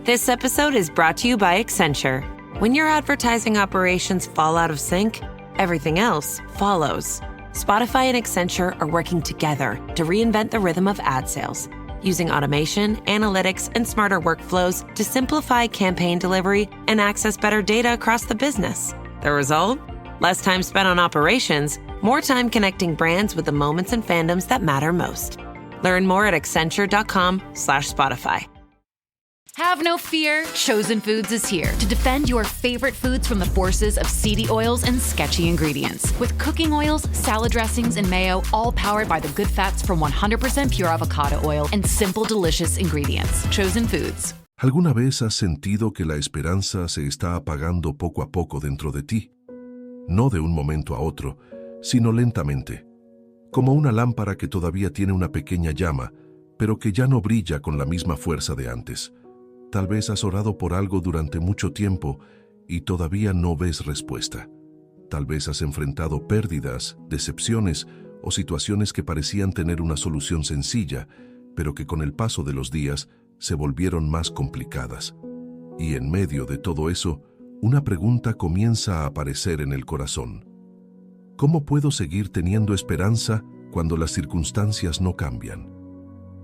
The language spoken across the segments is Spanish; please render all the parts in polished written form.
This episode is brought to you by Accenture. When your advertising operations fall out of sync, everything else follows. Spotify and Accenture are working together to reinvent the rhythm of ad sales, using automation, analytics, and smarter workflows to simplify campaign delivery and access better data across the business. The result? Less time spent on operations, more time connecting brands with the moments and fandoms that matter most. Learn more at accenture.com/Spotify. Have no fear, Chosen Foods is here to defend your favorite foods from the forces of seedy oils and sketchy ingredients. With cooking oils, salad dressings, and mayo, all powered by the good fats from 100% pure avocado oil and simple, delicious ingredients. Chosen Foods. ¿Alguna vez has sentido que la esperanza se está apagando poco a poco dentro de ti? No de un momento a otro, sino lentamente. Como una lámpara que todavía tiene una pequeña llama, pero que ya no brilla con la misma fuerza de antes. Tal vez has orado por algo durante mucho tiempo y todavía no ves respuesta. Tal vez has enfrentado pérdidas, decepciones o situaciones que parecían tener una solución sencilla, pero que con el paso de los días se volvieron más complicadas. Y en medio de todo eso, una pregunta comienza a aparecer en el corazón. ¿Cómo puedo seguir teniendo esperanza cuando las circunstancias no cambian?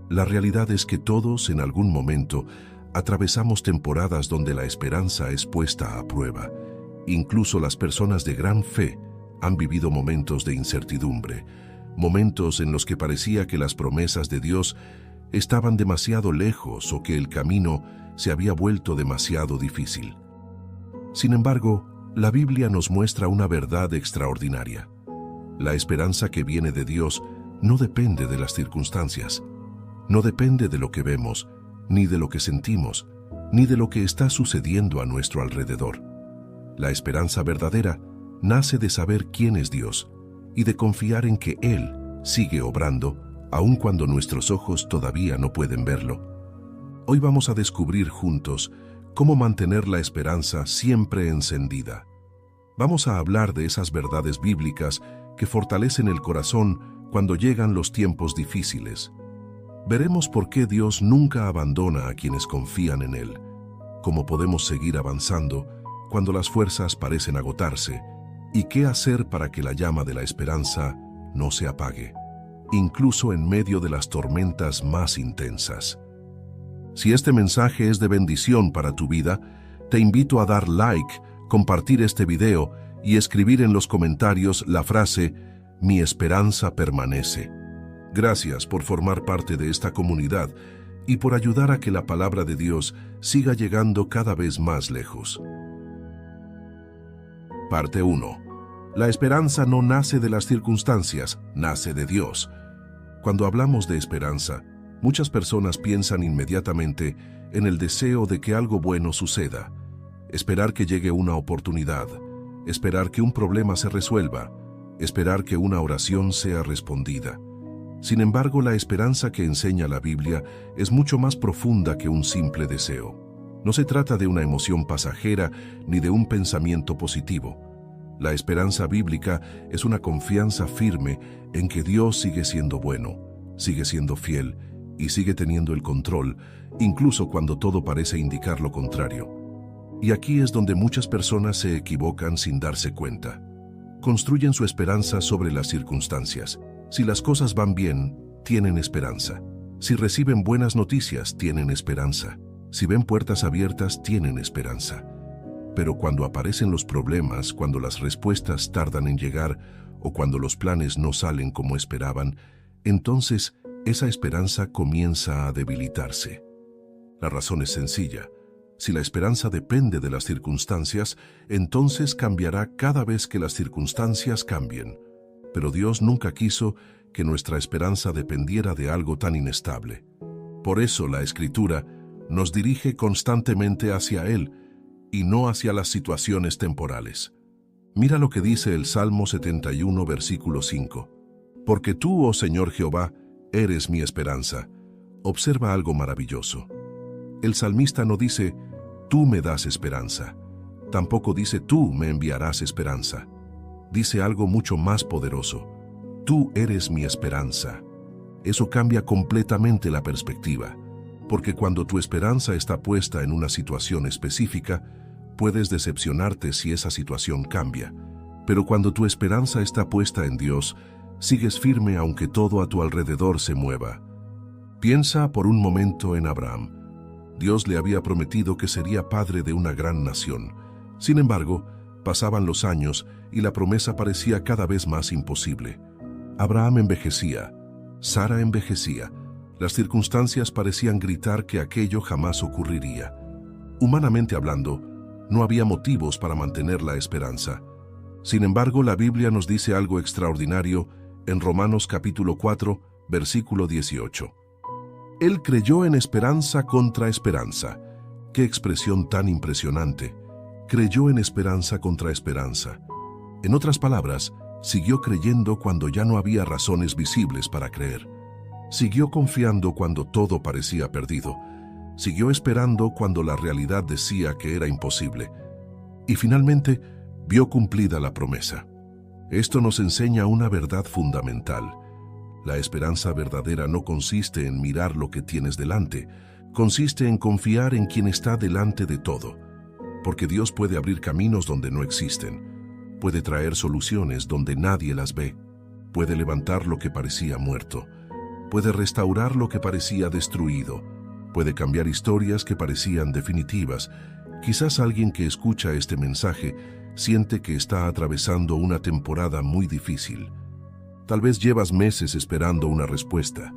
La realidad es que todos, en algún momento, atravesamos temporadas donde la esperanza es puesta a prueba. Incluso las personas de gran fe han vivido momentos de incertidumbre, momentos en los que parecía que las promesas de Dios estaban demasiado lejos o que el camino se había vuelto demasiado difícil. Sin embargo, la Biblia nos muestra una verdad extraordinaria. La esperanza que viene de Dios no depende de las circunstancias, no depende de lo que vemos, ni de lo que sentimos, ni de lo que está sucediendo a nuestro alrededor. La esperanza verdadera nace de saber quién es Dios y de confiar en que Él sigue obrando, aun cuando nuestros ojos todavía no pueden verlo. Hoy vamos a descubrir juntos cómo mantener la esperanza siempre encendida. Vamos a hablar de esas verdades bíblicas que fortalecen el corazón cuando llegan los tiempos difíciles. Veremos por qué Dios nunca abandona a quienes confían en Él, cómo podemos seguir avanzando cuando las fuerzas parecen agotarse y qué hacer para que la llama de la esperanza no se apague, incluso en medio de las tormentas más intensas. Si este mensaje es de bendición para tu vida, te invito a dar like, compartir este video y escribir en los comentarios la frase «Mi esperanza permanece». Gracias por formar parte de esta comunidad y por ayudar a que la palabra de Dios siga llegando cada vez más lejos. Parte 1. La esperanza no nace de las circunstancias, nace de Dios. Cuando hablamos de esperanza, muchas personas piensan inmediatamente en el deseo de que algo bueno suceda, esperar que llegue una oportunidad, esperar que un problema se resuelva, esperar que una oración sea respondida. Sin embargo, la esperanza que enseña la Biblia es mucho más profunda que un simple deseo. No se trata de una emoción pasajera ni de un pensamiento positivo. La esperanza bíblica es una confianza firme en que Dios sigue siendo bueno, sigue siendo fiel y sigue teniendo el control, incluso cuando todo parece indicar lo contrario. Y aquí es donde muchas personas se equivocan sin darse cuenta. Construyen su esperanza sobre las circunstancias. Si las cosas van bien, tienen esperanza. Si reciben buenas noticias, tienen esperanza. Si ven puertas abiertas, tienen esperanza. Pero cuando aparecen los problemas, cuando las respuestas tardan en llegar o cuando los planes no salen como esperaban, entonces esa esperanza comienza a debilitarse. La razón es sencilla. Si la esperanza depende de las circunstancias, entonces cambiará cada vez que las circunstancias cambien. Pero Dios nunca quiso que nuestra esperanza dependiera de algo tan inestable. Por eso la Escritura nos dirige constantemente hacia Él y no hacia las situaciones temporales. Mira lo que dice el Salmo 71, versículo 5. Porque tú, oh Señor Jehová, eres mi esperanza. Observa algo maravilloso. El salmista no dice, tú me das esperanza. Tampoco dice, tú me enviarás esperanza. Dice algo mucho más poderoso. Tú eres mi esperanza. Eso cambia completamente la perspectiva. porque cuando tu esperanza está puesta en una situación específica, puedes decepcionarte si esa situación cambia. Pero cuando tu esperanza está puesta en Dios, sigues firme aunque todo a tu alrededor se mueva. Piensa por un momento en Abraham. Dios le había prometido que sería padre de una gran nación. Sin embargo, pasaban los años y la promesa parecía cada vez más imposible. Abraham envejecía, Sara envejecía. Las circunstancias parecían gritar que aquello jamás ocurriría. Humanamente hablando, no había motivos para mantener la esperanza. Sin embargo, la Biblia nos dice algo extraordinario en Romanos capítulo 4, versículo 18. Él creyó en esperanza contra esperanza. ¡Qué expresión tan impresionante! Creyó en esperanza contra esperanza. En otras palabras, siguió creyendo cuando ya no había razones visibles para creer. Siguió confiando cuando todo parecía perdido. Siguió esperando cuando la realidad decía que era imposible. Y finalmente, vio cumplida la promesa. Esto nos enseña una verdad fundamental. La esperanza verdadera no consiste en mirar lo que tienes delante, consiste en confiar en quien está delante de todo. Porque Dios puede abrir caminos donde no existen, puede traer soluciones donde nadie las ve, puede levantar lo que parecía muerto, puede restaurar lo que parecía destruido, puede cambiar historias que parecían definitivas. Quizás alguien que escucha este mensaje siente que está atravesando una temporada muy difícil. Tal vez llevas meses esperando una respuesta.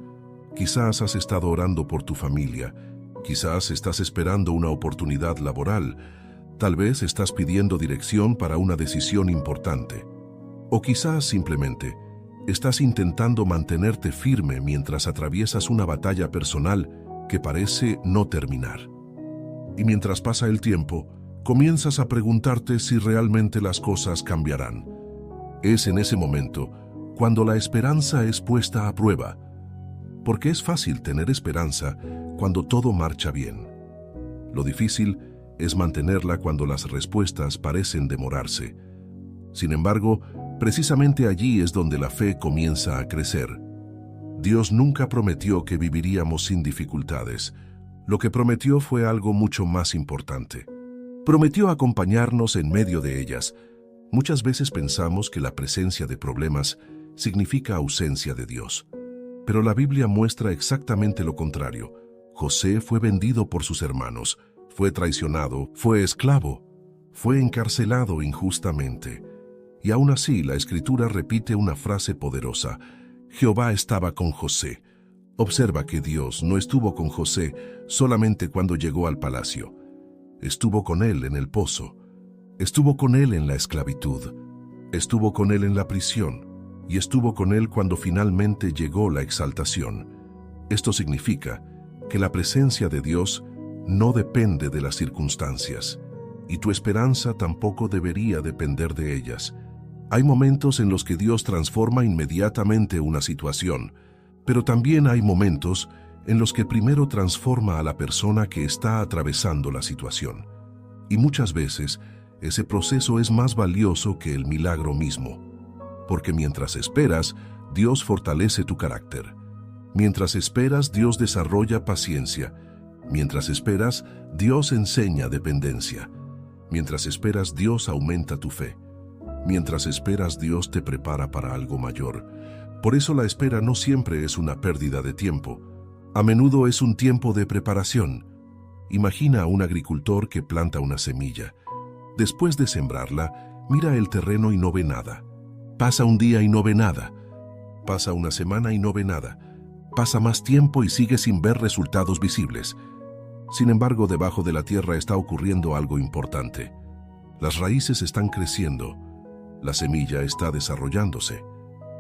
Quizás has estado orando por tu familia. Quizás estás esperando una oportunidad laboral. Tal vez estás pidiendo dirección para una decisión importante. O quizás simplemente estás intentando mantenerte firme mientras atraviesas una batalla personal que parece no terminar. Y mientras pasa el tiempo, comienzas a preguntarte si realmente las cosas cambiarán. Es en ese momento cuando la esperanza es puesta a prueba, porque es fácil tener esperanza cuando todo marcha bien. Lo difícil es mantenerla cuando las respuestas parecen demorarse. Sin embargo, precisamente allí es donde la fe comienza a crecer. Dios nunca prometió que viviríamos sin dificultades. Lo que prometió fue algo mucho más importante. Prometió acompañarnos en medio de ellas. Muchas veces pensamos que la presencia de problemas significa ausencia de Dios. Pero la Biblia muestra exactamente lo contrario. José fue vendido por sus hermanos, fue traicionado, fue esclavo, fue encarcelado injustamente. Y aún así, la Escritura repite una frase poderosa: Jehová estaba con José. Observa que Dios no estuvo con José solamente cuando llegó al palacio. Estuvo con él en el pozo, estuvo con él en la esclavitud, estuvo con él en la prisión y estuvo con él cuando finalmente llegó la exaltación. Esto significa que la presencia de Dios no depende de las circunstancias, y tu esperanza tampoco debería depender de ellas. Hay momentos en los que Dios transforma inmediatamente una situación, pero también hay momentos en los que primero transforma a la persona que está atravesando la situación. Y muchas veces, ese proceso es más valioso que el milagro mismo. Porque mientras esperas, Dios fortalece tu carácter. Mientras esperas, Dios desarrolla paciencia. Mientras esperas, Dios enseña dependencia. Mientras esperas, Dios aumenta tu fe. Mientras esperas, Dios te prepara para algo mayor. Por eso la espera no siempre es una pérdida de tiempo. A menudo es un tiempo de preparación. Imagina a un agricultor que planta una semilla. Después de sembrarla, mira el terreno y no ve nada. Pasa un día y no ve nada. Pasa una semana y no ve nada. Pasa más tiempo y sigue sin ver resultados visibles. Sin embargo, debajo de la tierra está ocurriendo algo importante. Las raíces están creciendo. La semilla está desarrollándose.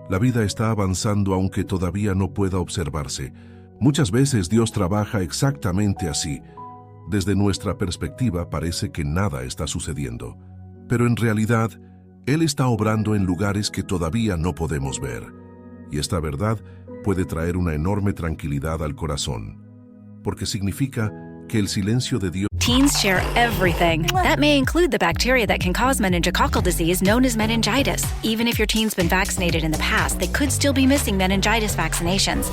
La vida está avanzando aunque todavía no pueda observarse. Muchas veces Dios trabaja exactamente así. Desde nuestra perspectiva parece que nada está sucediendo, pero en realidad Él está obrando en lugares que todavía no podemos ver. Y esta verdad puede traer una enorme tranquilidad al corazón, porque significa que el silencio de Dios. Teens share everything. That may include the bacteria that can cause meningococcal disease known as meningitis. Even if your teen's been vaccinated in the past, they could still be missing meningitis vaccinations.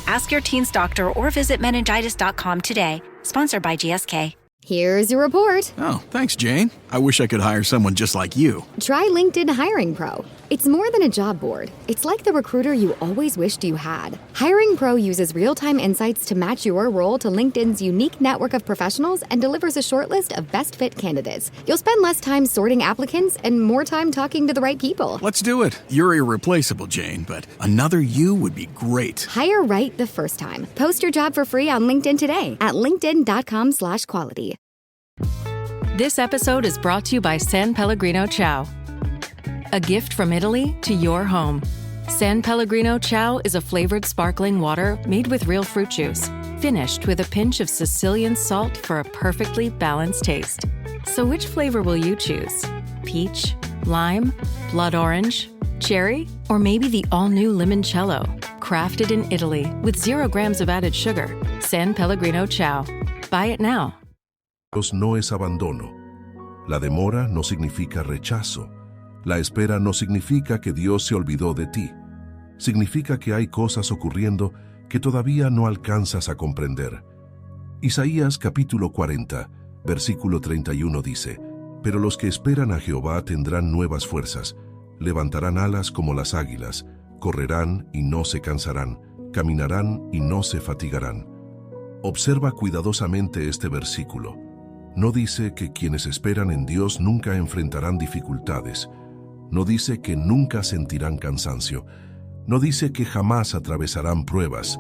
Ask your teen's doctor or visit meningitis.com today. Sponsored by GSK. Here's your report. Oh, thanks, Jane. I wish I could hire someone just like you. Try LinkedIn Hiring Pro. It's more than a job board. It's like the recruiter you always wished you had. Hiring Pro uses real-time insights to match your role to LinkedIn's unique network of professionals and delivers a short list of best fit candidates. You'll spend less time sorting applicants and more time talking to the right people. Let's do it. You're irreplaceable, Jane, but another you would be great. Hire right the first time. Post your job for free on LinkedIn today at linkedin.com/quality. This episode is brought to you by San Pellegrino Ciao. A gift from Italy to your home. San Pellegrino Ciao is a flavored sparkling water made with real fruit juice, finished with a pinch of Sicilian salt for a perfectly balanced taste. So which flavor will you choose? Peach, lime, blood orange, cherry, or maybe the all-new limoncello? Crafted in Italy with 0 grams of added sugar. San Pellegrino Ciao. Buy it now. Dios no es abandono. La demora no significa rechazo. La espera no significa que Dios se olvidó de ti. Significa que hay cosas ocurriendo que todavía no alcanzas a comprender. Isaías capítulo 40, versículo 31 dice: Pero los que esperan a Jehová tendrán nuevas fuerzas, levantarán alas como las águilas, correrán y no se cansarán, caminarán y no se fatigarán. Observa cuidadosamente este versículo. No dice que quienes esperan en Dios nunca enfrentarán dificultades. No dice que nunca sentirán cansancio. No dice que jamás atravesarán pruebas.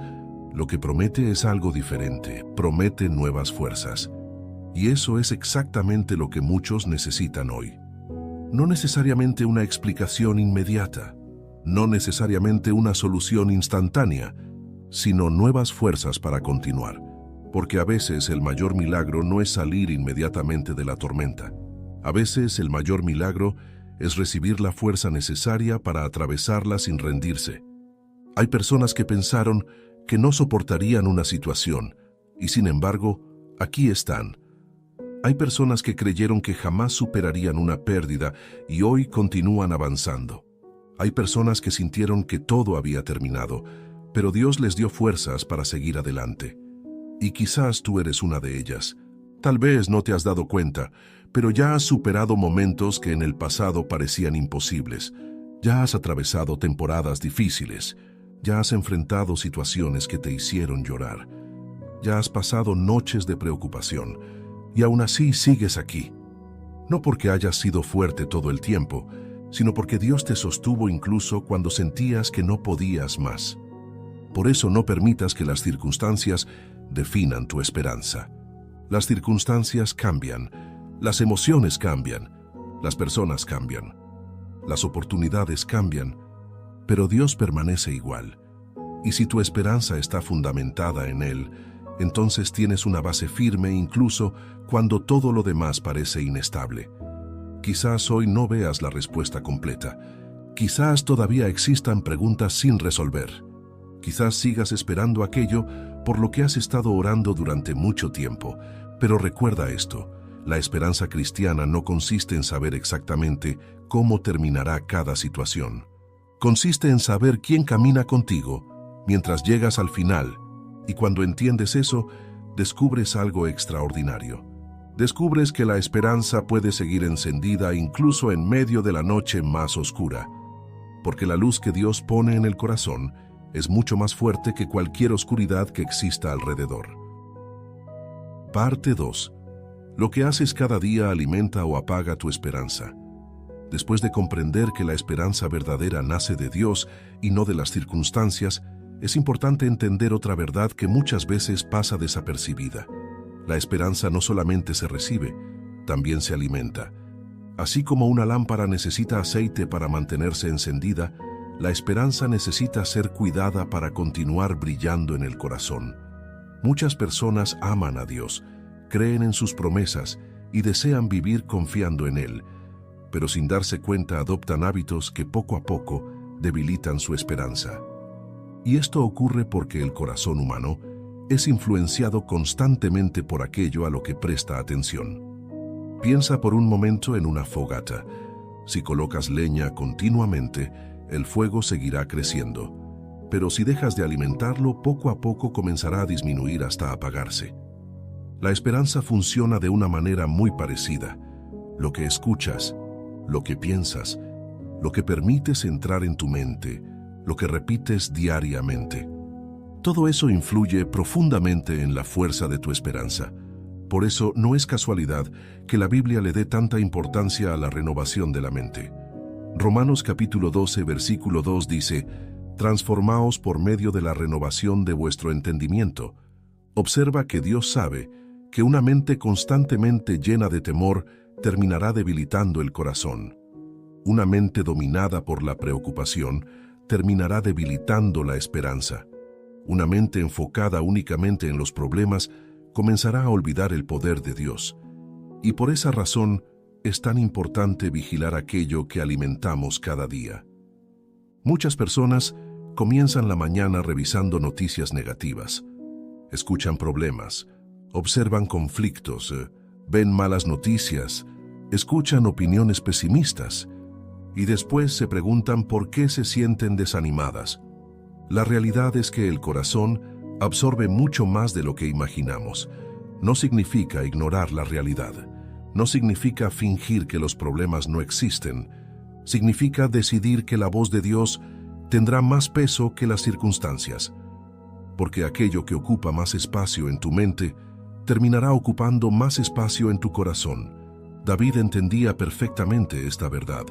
Lo que promete es algo diferente. Promete nuevas fuerzas. Y eso es exactamente lo que muchos necesitan hoy. No necesariamente una explicación inmediata. No necesariamente una solución instantánea, sino nuevas fuerzas para continuar. Porque a veces el mayor milagro no es salir inmediatamente de la tormenta. A veces el mayor milagro es recibir la fuerza necesaria para atravesarla sin rendirse. Hay personas que pensaron que no soportarían una situación, y sin embargo, aquí están. Hay personas que creyeron que jamás superarían una pérdida y hoy continúan avanzando. Hay personas que sintieron que todo había terminado, pero Dios les dio fuerzas para seguir adelante. Y quizás tú eres una de ellas. Tal vez no te has dado cuenta, pero ya has superado momentos que en el pasado parecían imposibles. Ya has atravesado temporadas difíciles. Ya has enfrentado situaciones que te hicieron llorar. Ya has pasado noches de preocupación. Y aún así sigues aquí. No porque hayas sido fuerte todo el tiempo, sino porque Dios te sostuvo incluso cuando sentías que no podías más. Por eso no permitas que las circunstancias definan tu esperanza. Las circunstancias cambian, las emociones cambian, las personas cambian, las oportunidades cambian, pero Dios permanece igual. Y si tu esperanza está fundamentada en Él, entonces tienes una base firme incluso cuando todo lo demás parece inestable. Quizás hoy no veas la respuesta completa. Quizás todavía existan preguntas sin resolver. Quizás sigas esperando aquello por lo que has estado orando durante mucho tiempo. Pero recuerda esto, la esperanza cristiana no consiste en saber exactamente cómo terminará cada situación. Consiste en saber quién camina contigo mientras llegas al final, y cuando entiendes eso, descubres algo extraordinario. Descubres que la esperanza puede seguir encendida incluso en medio de la noche más oscura, porque la luz que Dios pone en el corazón es mucho más fuerte que cualquier oscuridad que exista alrededor. Parte 2. Lo que haces cada día alimenta o apaga tu esperanza. Después de comprender que la esperanza verdadera nace de Dios y no de las circunstancias, es importante entender otra verdad que muchas veces pasa desapercibida. La esperanza no solamente se recibe, también se alimenta. Así como una lámpara necesita aceite para mantenerse encendida, la esperanza necesita ser cuidada para continuar brillando en el corazón. Muchas personas aman a Dios, creen en sus promesas y desean vivir confiando en Él, pero sin darse cuenta adoptan hábitos que poco a poco debilitan su esperanza. Y esto ocurre porque el corazón humano es influenciado constantemente por aquello a lo que presta atención. Piensa por un momento en una fogata. Si colocas leña continuamente, el fuego seguirá creciendo. pero si dejas de alimentarlo, poco a poco comenzará a disminuir hasta apagarse. La esperanza funciona de una manera muy parecida. Lo que escuchas, lo que piensas, lo que permites entrar en tu mente, lo que repites diariamente. Todo eso influye profundamente en la fuerza de tu esperanza. Por eso no es casualidad que la Biblia le dé tanta importancia a la renovación de la mente. Romanos capítulo 12, versículo 2 dice: «Transformaos por medio de la renovación de vuestro entendimiento». Observa que Dios sabe que una mente constantemente llena de temor terminará debilitando el corazón. Una mente dominada por la preocupación terminará debilitando la esperanza. Una mente enfocada únicamente en los problemas comenzará a olvidar el poder de Dios. Y por esa razón es tan importante vigilar aquello que alimentamos cada día. Muchas personas comienzan la mañana revisando noticias negativas. Escuchan problemas, observan conflictos, ven malas noticias, escuchan opiniones pesimistas y después se preguntan por qué se sienten desanimadas. La realidad es que el corazón absorbe mucho más de lo que imaginamos. No significa ignorar la realidad. No significa fingir que los problemas no existen. Significa decidir que la voz de Dios tendrá más peso que las circunstancias. Porque aquello que ocupa más espacio en tu mente terminará ocupando más espacio en tu corazón. David entendía perfectamente esta verdad.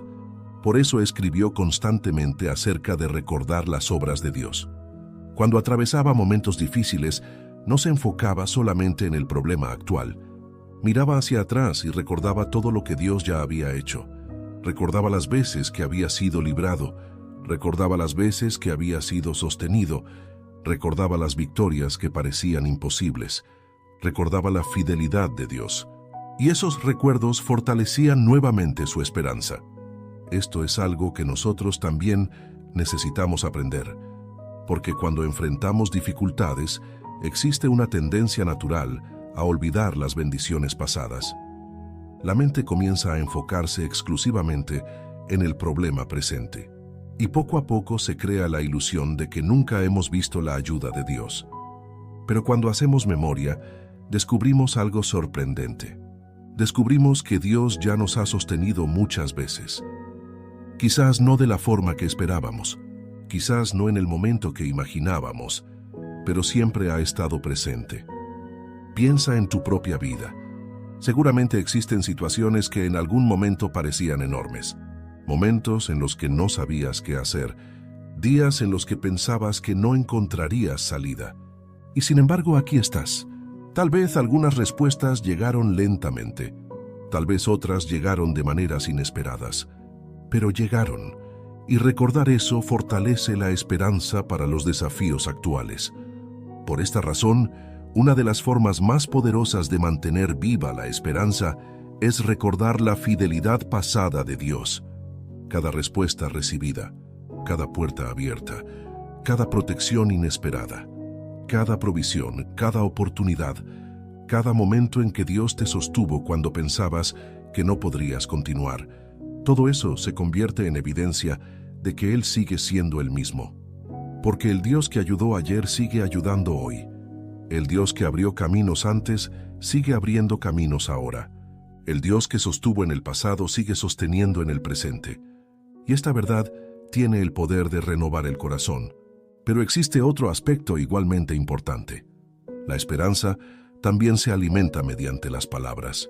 Por eso escribió constantemente acerca de recordar las obras de Dios. Cuando atravesaba momentos difíciles, no se enfocaba solamente en el problema actual. Miraba hacia atrás y recordaba todo lo que Dios ya había hecho. Recordaba las veces que había sido librado. Recordaba las veces que había sido sostenido. Recordaba las victorias que parecían imposibles. Recordaba la fidelidad de Dios. Y esos recuerdos fortalecían nuevamente su esperanza. Esto es algo que nosotros también necesitamos aprender, porque cuando enfrentamos dificultades, existe una tendencia natural a olvidar las bendiciones pasadas. La mente comienza a enfocarse exclusivamente en el problema presente, y poco a poco se crea la ilusión de que nunca hemos visto la ayuda de Dios. Pero cuando hacemos memoria, descubrimos algo sorprendente. Descubrimos que Dios ya nos ha sostenido muchas veces. Quizás no de la forma que esperábamos, quizás no en el momento que imaginábamos, pero siempre ha estado presente. Piensa en tu propia vida. Seguramente existen situaciones que en algún momento parecían enormes, momentos en los que no sabías qué hacer, días en los que pensabas que no encontrarías salida. Y sin embargo aquí estás. Tal vez algunas respuestas llegaron lentamente, tal vez otras llegaron de maneras inesperadas. Pero llegaron, y recordar eso fortalece la esperanza para los desafíos actuales. Por esta razón, una de las formas más poderosas de mantener viva la esperanza es recordar la fidelidad pasada de Dios. Cada respuesta recibida, cada puerta abierta, cada protección inesperada, cada provisión, cada oportunidad, cada momento en que Dios te sostuvo cuando pensabas que no podrías continuar. Todo eso se convierte en evidencia de que Él sigue siendo el mismo. Porque el Dios que ayudó ayer sigue ayudando hoy. El Dios que abrió caminos antes sigue abriendo caminos ahora. El Dios que sostuvo en el pasado sigue sosteniendo en el presente. Y esta verdad tiene el poder de renovar el corazón. Pero existe otro aspecto igualmente importante. La esperanza también se alimenta mediante las palabras.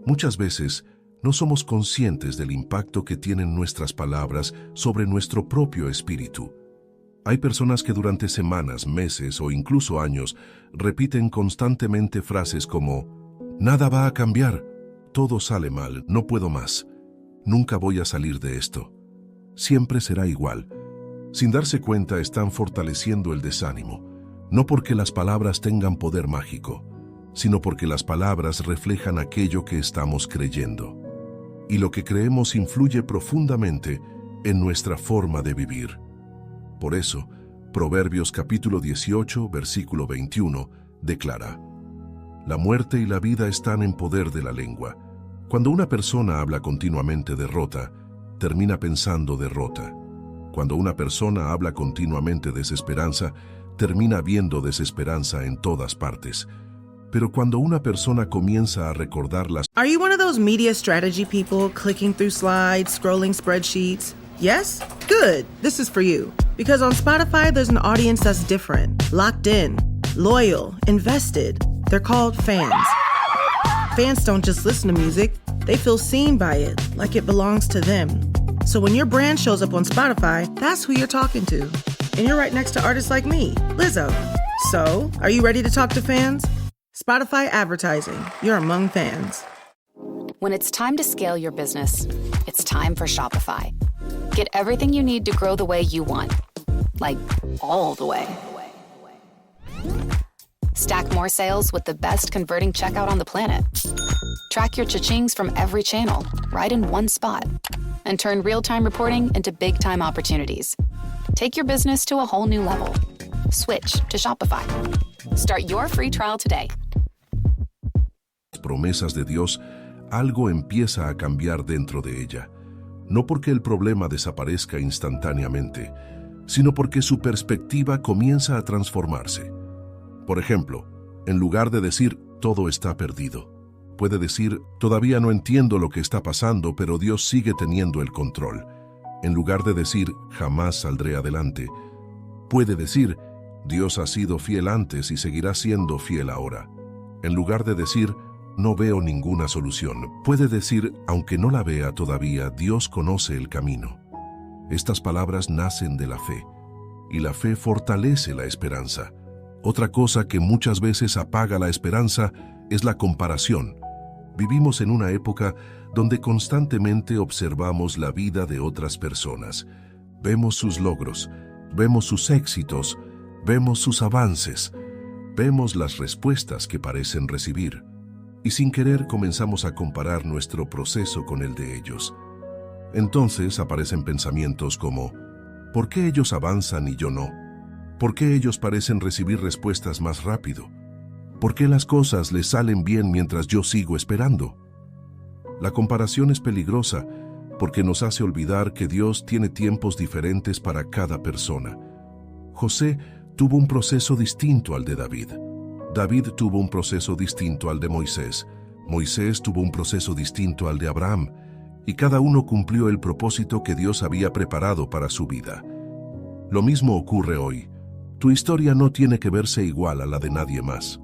Muchas veces, no somos conscientes del impacto que tienen nuestras palabras sobre nuestro propio espíritu. Hay personas que durante semanas, meses o incluso años repiten constantemente frases como: «Nada va a cambiar, todo sale mal, no puedo más, nunca voy a salir de esto, siempre será igual». Sin darse cuenta están fortaleciendo el desánimo, no porque las palabras tengan poder mágico, sino porque las palabras reflejan aquello que estamos creyendo. Y lo que creemos influye profundamente en nuestra forma de vivir. Por eso, Proverbios capítulo 18, versículo 21, declara: «La muerte y la vida están en poder de la lengua». Cuando una persona habla continuamente derrota, termina pensando derrota. Cuando una persona habla continuamente de desesperanza, termina viendo desesperanza en todas partes. Pero cuando una persona comienza a recordar las... Are you one of those media strategy people clicking through slides, scrolling spreadsheets? Yes? Good. This is for you. Because on Spotify, there's an audience that's different, locked in, loyal, invested. They're called fans. Fans don't just listen to music, they feel seen by it, like it belongs to them. So when your brand shows up on Spotify, that's who you're talking to. And you're right next to artists like me, Lizzo. So, are you ready to talk to fans? Spotify advertising. You're among fans. When it's time to scale your business, it's time for Shopify. Get everything you need to grow the way you want. Like, all the way. Stack more sales with the best converting checkout on the planet. Track your cha-chings from every channel, right in one spot. And turn real-time reporting into big-time opportunities. Take your business to a whole new level. Switch to Shopify. Start your free trial today. Promesas de Dios, algo empieza a cambiar dentro de ella. No porque el problema desaparezca instantáneamente, sino porque su perspectiva comienza a transformarse. Por ejemplo, en lugar de decir, todo está perdido, puede decir, todavía no entiendo lo que está pasando, pero Dios sigue teniendo el control. En lugar de decir, jamás saldré adelante, puede decir, Dios ha sido fiel antes y seguirá siendo fiel ahora. En lugar de decir, no veo ninguna solución, puede decir, aunque no la vea todavía, Dios conoce el camino. Estas palabras nacen de la fe, y la fe fortalece la esperanza. Otra cosa que muchas veces apaga la esperanza es la comparación. Vivimos en una época donde constantemente observamos la vida de otras personas. Vemos sus logros, vemos sus éxitos, vemos sus avances, vemos las respuestas que parecen recibir. Y sin querer comenzamos a comparar nuestro proceso con el de ellos. Entonces aparecen pensamientos como, ¿por qué ellos avanzan y yo no? ¿Por qué ellos parecen recibir respuestas más rápido? ¿Por qué las cosas les salen bien mientras yo sigo esperando? La comparación es peligrosa porque nos hace olvidar que Dios tiene tiempos diferentes para cada persona. José tuvo un proceso distinto al de David. David tuvo un proceso distinto al de Moisés. Moisés tuvo un proceso distinto al de Abraham, y cada uno cumplió el propósito que Dios había preparado para su vida. Lo mismo ocurre hoy. Tu historia no tiene que verse igual a la de nadie más.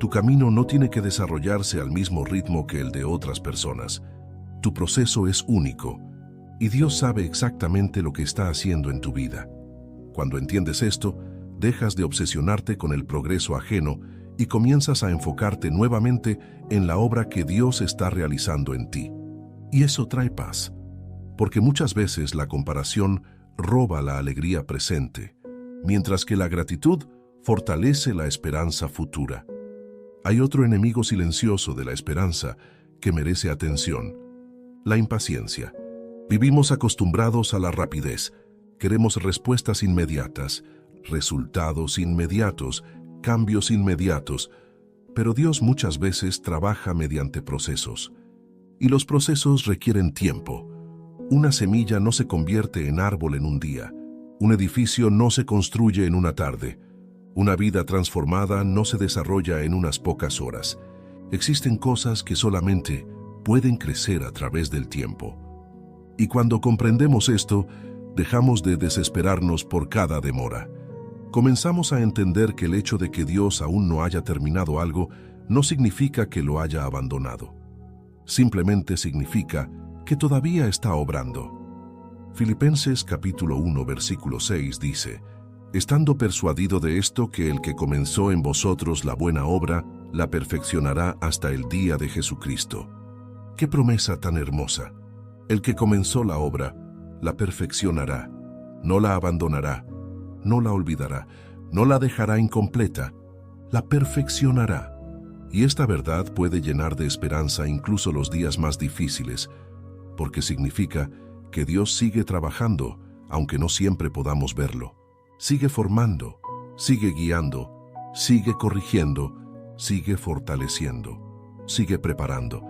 Tu camino no tiene que desarrollarse al mismo ritmo que el de otras personas. Tu proceso es único, y Dios sabe exactamente lo que está haciendo en tu vida. Cuando entiendes esto, dejas de obsesionarte con el progreso ajeno y comienzas a enfocarte nuevamente en la obra que Dios está realizando en ti. Y eso trae paz, porque muchas veces la comparación roba la alegría presente, mientras que la gratitud fortalece la esperanza futura. Hay otro enemigo silencioso de la esperanza que merece atención: la impaciencia. Vivimos acostumbrados a la rapidez. Queremos respuestas inmediatas, resultados inmediatos, cambios inmediatos, pero Dios muchas veces trabaja mediante procesos. Y los procesos requieren tiempo. Una semilla no se convierte en árbol en un día. Un edificio no se construye en una tarde. Una vida transformada no se desarrolla en unas pocas horas. Existen cosas que solamente pueden crecer a través del tiempo. Y cuando comprendemos esto, dejamos de desesperarnos por cada demora. Comenzamos a entender que el hecho de que Dios aún no haya terminado algo no significa que lo haya abandonado. Simplemente significa que todavía está obrando. Filipenses capítulo 1 versículo 6 dice: estando persuadido de esto, que el que comenzó en vosotros la buena obra, la perfeccionará hasta el día de Jesucristo. ¡Qué promesa tan hermosa! El que comenzó la obra, la perfeccionará, no la abandonará, no la olvidará, no la dejará incompleta, la perfeccionará. Y esta verdad puede llenar de esperanza incluso los días más difíciles, porque significa que Dios sigue trabajando, aunque no siempre podamos verlo. Sigue formando, sigue guiando, sigue corrigiendo, sigue fortaleciendo, sigue preparando,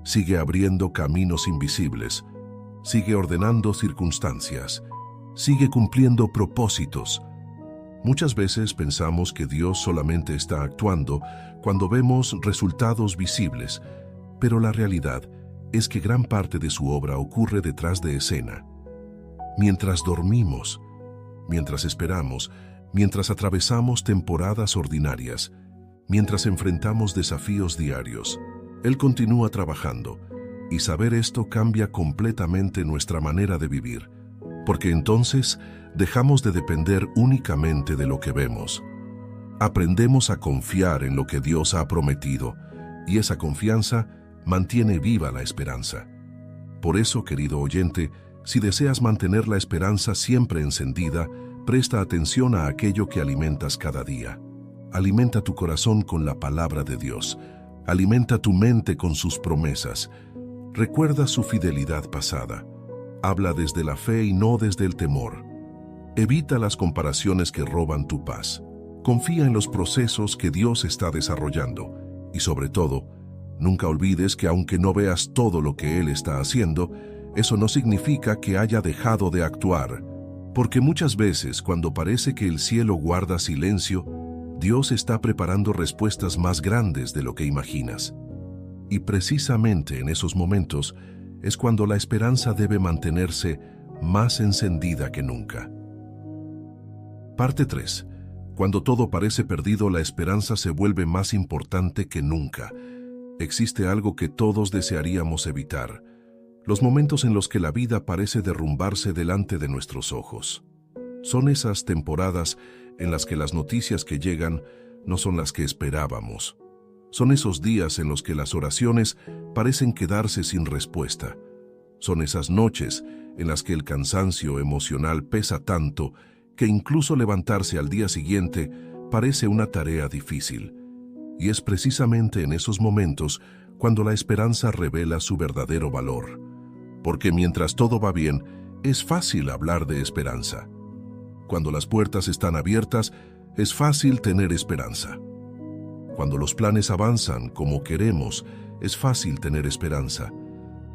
sigue abriendo caminos invisibles, sigue ordenando circunstancias, sigue cumpliendo propósitos. Muchas veces pensamos que Dios solamente está actuando cuando vemos resultados visibles, pero la realidad es que gran parte de su obra ocurre detrás de escena. Mientras dormimos, mientras esperamos, mientras atravesamos temporadas ordinarias, mientras enfrentamos desafíos diarios, Él continúa trabajando, y saber esto cambia completamente nuestra manera de vivir, porque entonces dejamos de depender únicamente de lo que vemos. Aprendemos a confiar en lo que Dios ha prometido, y esa confianza mantiene viva la esperanza. Por eso, querido oyente, si deseas mantener la esperanza siempre encendida, presta atención a aquello que alimentas cada día. Alimenta tu corazón con la palabra de Dios. Alimenta tu mente con sus promesas. Recuerda su fidelidad pasada. Habla desde la fe y no desde el temor. Evita las comparaciones que roban tu paz. Confía en los procesos que Dios está desarrollando. Y sobre todo, nunca olvides que aunque no veas todo lo que Él está haciendo, eso no significa que haya dejado de actuar. Porque muchas veces, cuando parece que el cielo guarda silencio, Dios está preparando respuestas más grandes de lo que imaginas. Y precisamente en esos momentos es cuando la esperanza debe mantenerse más encendida que nunca. Parte 3. Cuando todo parece perdido, la esperanza se vuelve más importante que nunca. Existe algo que todos desearíamos evitar: los momentos en los que la vida parece derrumbarse delante de nuestros ojos. Son esas temporadas en las que las noticias que llegan no son las que esperábamos. Son esos días en los que las oraciones parecen quedarse sin respuesta. Son esas noches en las que el cansancio emocional pesa tanto que incluso levantarse al día siguiente parece una tarea difícil. Y es precisamente en esos momentos cuando la esperanza revela su verdadero valor. Porque mientras todo va bien, es fácil hablar de esperanza. Cuando las puertas están abiertas, es fácil tener esperanza. Cuando los planes avanzan como queremos, es fácil tener esperanza.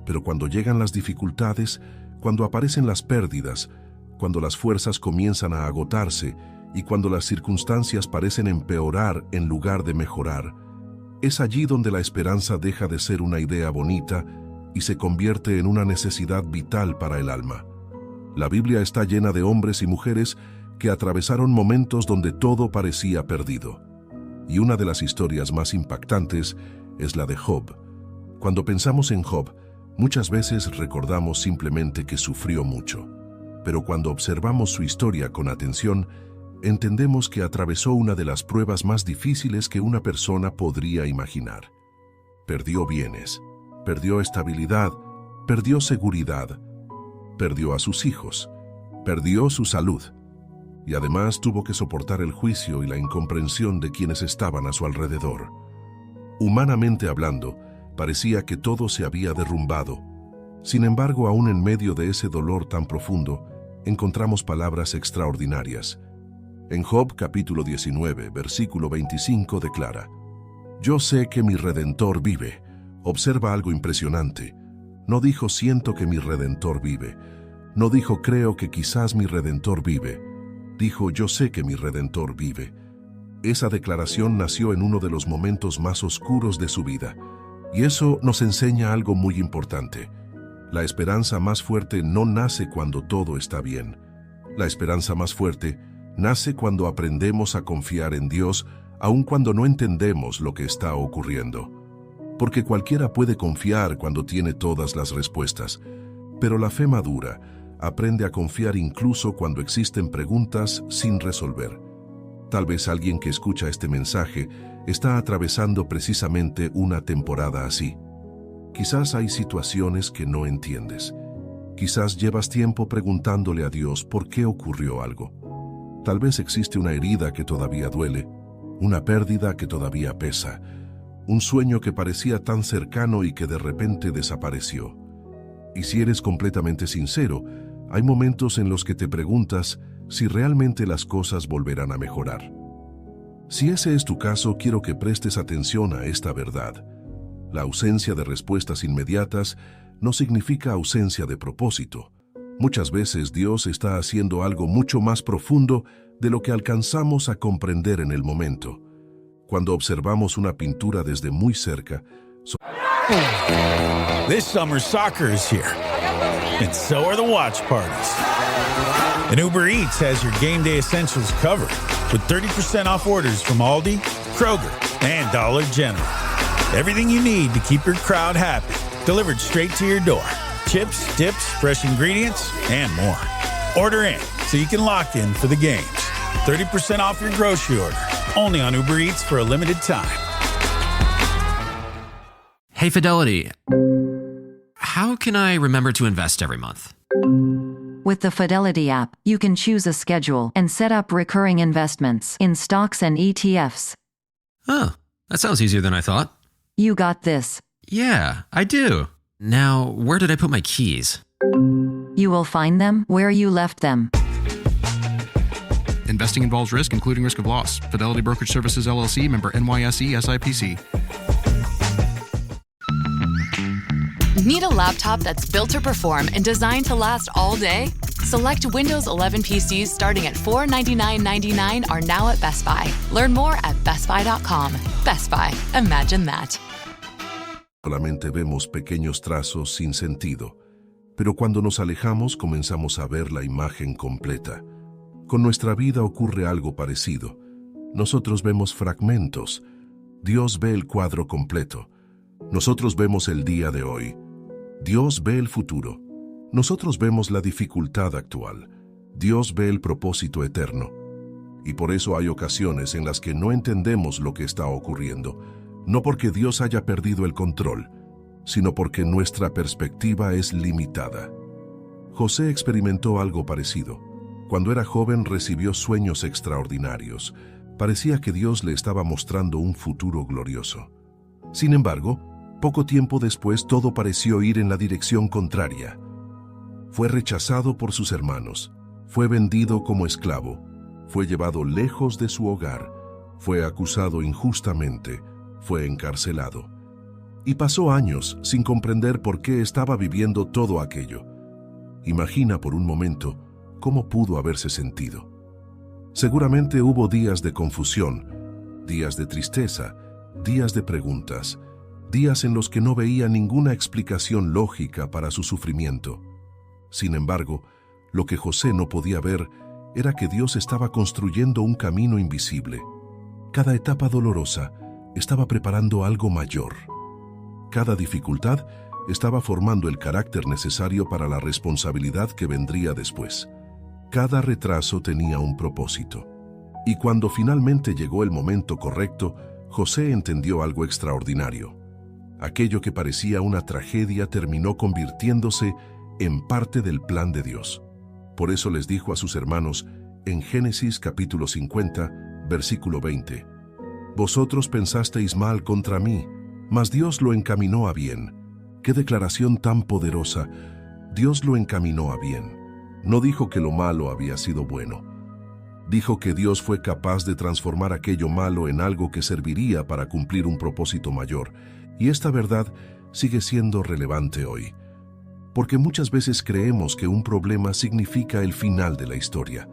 Pero cuando llegan las dificultades, cuando aparecen las pérdidas, cuando las fuerzas comienzan a agotarse y cuando las circunstancias parecen empeorar en lugar de mejorar, es allí donde la esperanza deja de ser una idea bonita y se convierte en una necesidad vital para el alma. La Biblia está llena de hombres y mujeres que atravesaron momentos donde todo parecía perdido. Y una de las historias más impactantes es la de Job. Cuando pensamos en Job, muchas veces recordamos simplemente que sufrió mucho. Pero cuando observamos su historia con atención, entendemos que atravesó una de las pruebas más difíciles que una persona podría imaginar. Perdió bienes, perdió estabilidad, perdió seguridad, perdió a sus hijos, perdió su salud. Y además tuvo que soportar el juicio y la incomprensión de quienes estaban a su alrededor. Humanamente hablando, parecía que todo se había derrumbado. Sin embargo, aún en medio de ese dolor tan profundo, encontramos palabras extraordinarias. En Job capítulo 19, versículo 25 declara: «Yo sé que mi Redentor vive». Observa algo impresionante. No dijo «siento que mi Redentor vive». No dijo «creo que quizás mi Redentor vive». Dijo «yo sé que mi Redentor vive». Esa declaración nació en uno de los momentos más oscuros de su vida. Y eso nos enseña algo muy importante. La esperanza más fuerte no nace cuando todo está bien. La esperanza más fuerte nace cuando aprendemos a confiar en Dios, aun cuando no entendemos lo que está ocurriendo. Porque cualquiera puede confiar cuando tiene todas las respuestas, pero la fe madura aprende a confiar incluso cuando existen preguntas sin resolver. Tal vez alguien que escucha este mensaje está atravesando precisamente una temporada así. Quizás hay situaciones que no entiendes. Quizás llevas tiempo preguntándole a Dios por qué ocurrió algo. Tal vez existe una herida que todavía duele, una pérdida que todavía pesa, un sueño que parecía tan cercano y que de repente desapareció. Y si eres completamente sincero, hay momentos en los que te preguntas si realmente las cosas volverán a mejorar. Si ese es tu caso, quiero que prestes atención a esta verdad. La ausencia de respuestas inmediatas no significa ausencia de propósito. Muchas veces Dios está haciendo algo mucho más profundo de lo que alcanzamos a comprender en el momento. Cuando observamos una pintura desde muy cerca, This summer, soccer is here, and so are the watch parties. And Uber Eats has your game day essentials covered with 30% off orders from Aldi, Kroger, and Dollar General. Everything you need to keep your crowd happy, delivered straight to your door. Chips, dips, fresh ingredients, and more. Order in so you can lock in for the games. 30% off your grocery order, only on Uber Eats for a limited time. Hey, Fidelity. How can I remember to invest every month? With the Fidelity app, you can choose a schedule and set up recurring investments in stocks and ETFs. Oh, that sounds easier than I thought. You got this. Yeah, I do. Now, where did I put my keys? You will find them where you left them. Investing involves risk, including risk of loss. Fidelity Brokerage Services, LLC, member NYSE, SIPC. Need a laptop that's built to perform and designed to last all day? Select Windows 11 PCs starting at $499.99 are now at Best Buy. Learn more at bestbuy.com. Best Buy. Imagine that. Solamente vemos pequeños trazos sin sentido, pero cuando nos alejamos comenzamos a ver la imagen completa. Con nuestra vida ocurre algo parecido. Nosotros vemos fragmentos. Dios ve el cuadro completo. Nosotros vemos el día de hoy. Dios ve el futuro. Nosotros vemos la dificultad actual. Dios ve el propósito eterno. Y por eso hay ocasiones en las que no entendemos lo que está ocurriendo, no porque Dios haya perdido el control, sino porque nuestra perspectiva es limitada. José experimentó algo parecido. Cuando era joven recibió sueños extraordinarios. Parecía que Dios le estaba mostrando un futuro glorioso. Sin embargo, poco tiempo después todo pareció ir en la dirección contraria. Fue rechazado por sus hermanos, fue vendido como esclavo, fue llevado lejos de su hogar, fue acusado injustamente, fue encarcelado. Y pasó años sin comprender por qué estaba viviendo todo aquello. Imagina por un momento cómo pudo haberse sentido. Seguramente hubo días de confusión, días de tristeza, días de preguntas, días en los que no veía ninguna explicación lógica para su sufrimiento. Sin embargo, lo que José no podía ver era que Dios estaba construyendo un camino invisible. Cada etapa dolorosa estaba preparando algo mayor. Cada dificultad estaba formando el carácter necesario para la responsabilidad que vendría después. Cada retraso tenía un propósito. Y cuando finalmente llegó el momento correcto, José entendió algo extraordinario. Aquello que parecía una tragedia terminó convirtiéndose en parte del plan de Dios. Por eso les dijo a sus hermanos en Génesis capítulo 50, versículo 20, «Vosotros pensasteis mal contra mí, mas Dios lo encaminó a bien». ¡Qué declaración tan poderosa! Dios lo encaminó a bien. No dijo que lo malo había sido bueno. Dijo que Dios fue capaz de transformar aquello malo en algo que serviría para cumplir un propósito mayor. Y esta verdad sigue siendo relevante hoy. Porque muchas veces creemos que un problema significa el final de la historia.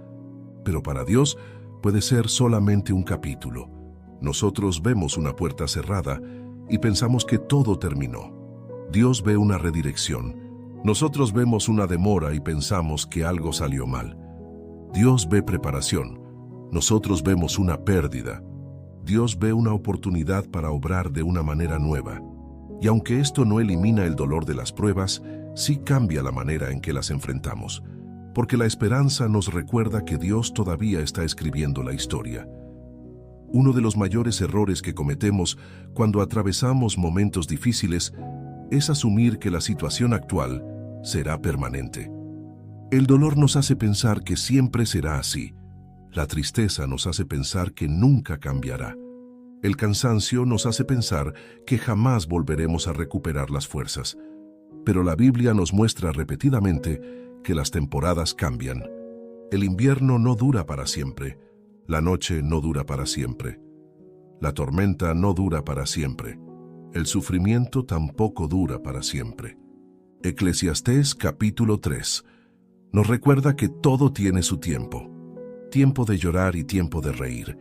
Pero para Dios puede ser solamente un capítulo. Nosotros vemos una puerta cerrada y pensamos que todo terminó. Dios ve una redirección. Nosotros vemos una demora y pensamos que algo salió mal. Dios ve preparación. Nosotros vemos una pérdida. Dios ve una oportunidad para obrar de una manera nueva. Y aunque esto no elimina el dolor de las pruebas, sí cambia la manera en que las enfrentamos. Porque la esperanza nos recuerda que Dios todavía está escribiendo la historia. Uno de los mayores errores que cometemos cuando atravesamos momentos difíciles es asumir que la situación actual será permanente. El dolor nos hace pensar que siempre será así. La tristeza nos hace pensar que nunca cambiará. El cansancio nos hace pensar que jamás volveremos a recuperar las fuerzas. Pero la Biblia nos muestra repetidamente que las temporadas cambian. El invierno no dura para siempre. La noche no dura para siempre. La tormenta no dura para siempre. El sufrimiento tampoco dura para siempre. Eclesiastés capítulo 3. Nos recuerda que todo tiene su tiempo. Tiempo de llorar y tiempo de reír.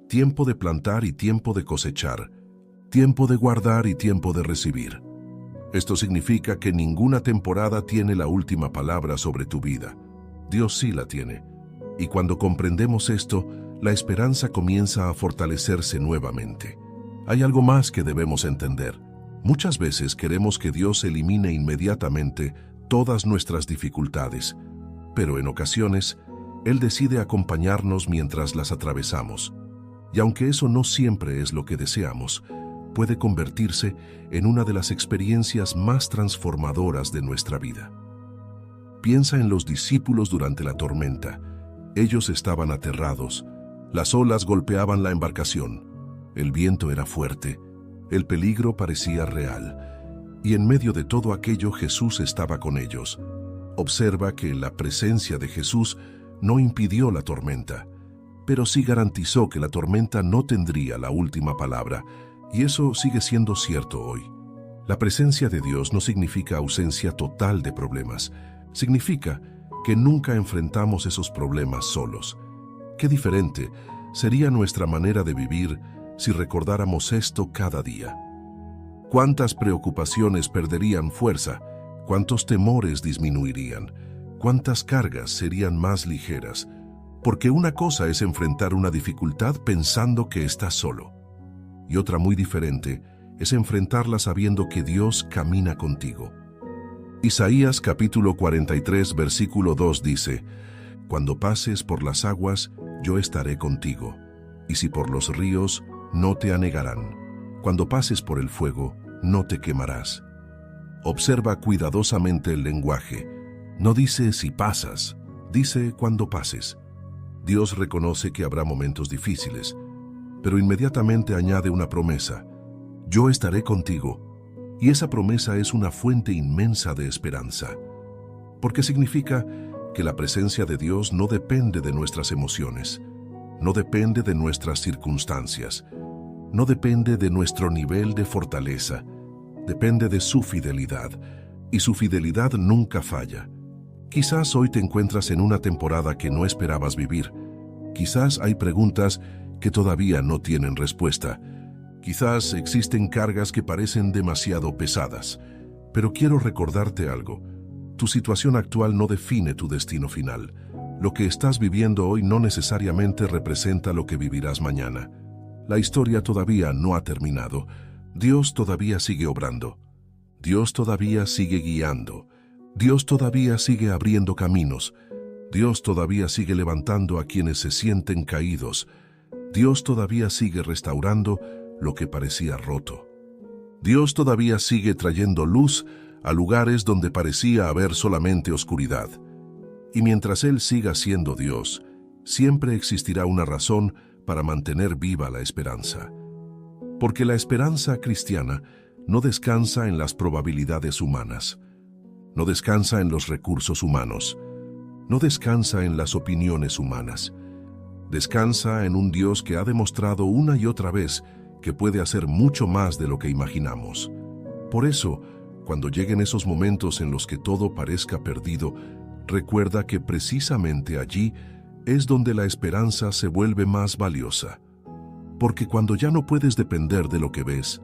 Tiempo de plantar y tiempo de cosechar. Tiempo de guardar y tiempo de recibir. Esto significa que ninguna temporada tiene la última palabra sobre tu vida. Dios sí la tiene. Y cuando comprendemos esto, la esperanza comienza a fortalecerse nuevamente. Hay algo más que debemos entender. Muchas veces queremos que Dios elimine inmediatamente todas nuestras dificultades, pero en ocasiones, Él decide acompañarnos mientras las atravesamos. Y aunque eso no siempre es lo que deseamos, puede convertirse en una de las experiencias más transformadoras de nuestra vida. Piensa en los discípulos durante la tormenta. Ellos estaban aterrados. Las olas golpeaban la embarcación. El viento era fuerte. El peligro parecía real. Y en medio de todo aquello, Jesús estaba con ellos. Observa que la presencia de Jesús no impidió la tormenta, pero sí garantizó que la tormenta no tendría la última palabra, y eso sigue siendo cierto hoy. La presencia de Dios no significa ausencia total de problemas. Significa que nunca enfrentamos esos problemas solos. Qué diferente sería nuestra manera de vivir si recordáramos esto cada día. ¿Cuántas preocupaciones perderían fuerza? ¿Cuántos temores disminuirían? ¿Cuántas cargas serían más ligeras? Porque una cosa es enfrentar una dificultad pensando que estás solo, y otra muy diferente es enfrentarla sabiendo que Dios camina contigo. Isaías capítulo 43 versículo 2 dice: Cuando pases por las aguas, yo estaré contigo, y si por los ríos, no te anegarán. Cuando pases por el fuego, no te quemarás. Observa cuidadosamente el lenguaje. No dice si pasas, dice cuando pases. Dios reconoce que habrá momentos difíciles, pero inmediatamente añade una promesa: yo estaré contigo. Y esa promesa es una fuente inmensa de esperanza, porque significa que la presencia de Dios no depende de nuestras emociones, no depende de nuestras circunstancias, no depende de nuestro nivel de fortaleza, depende de su fidelidad, y su fidelidad nunca falla. Quizás hoy te encuentras en una temporada que no esperabas vivir. Quizás hay preguntas que todavía no tienen respuesta. Quizás existen cargas que parecen demasiado pesadas. Pero quiero recordarte algo. Tu situación actual no define tu destino final. Lo que estás viviendo hoy no necesariamente representa lo que vivirás mañana. La historia todavía no ha terminado. Dios todavía sigue obrando. Dios todavía sigue guiando. Dios todavía sigue abriendo caminos. Dios todavía sigue levantando a quienes se sienten caídos. Dios todavía sigue restaurando lo que parecía roto. Dios todavía sigue trayendo luz a lugares donde parecía haber solamente oscuridad. Y mientras Él siga siendo Dios, siempre existirá una razón para mantener viva la esperanza. Porque la esperanza cristiana no descansa en las probabilidades humanas, no descansa en los recursos humanos, no descansa en las opiniones humanas. Descansa en un Dios que ha demostrado una y otra vez que puede hacer mucho más de lo que imaginamos. Por eso, cuando lleguen esos momentos en los que todo parezca perdido, recuerda que precisamente allí es donde la esperanza se vuelve más valiosa. Porque cuando ya no puedes depender de lo que ves,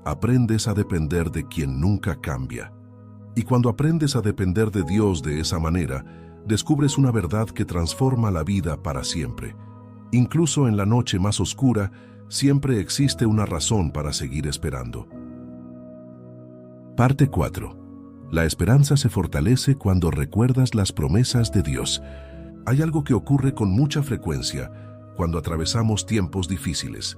aprendes a depender de quien nunca cambia. Y cuando aprendes a depender de Dios de esa manera, descubres una verdad que transforma la vida para siempre. Incluso en la noche más oscura, siempre existe una razón para seguir esperando. Parte 4. La esperanza se fortalece cuando recuerdas las promesas de Dios. Hay algo que ocurre con mucha frecuencia cuando atravesamos tiempos difíciles.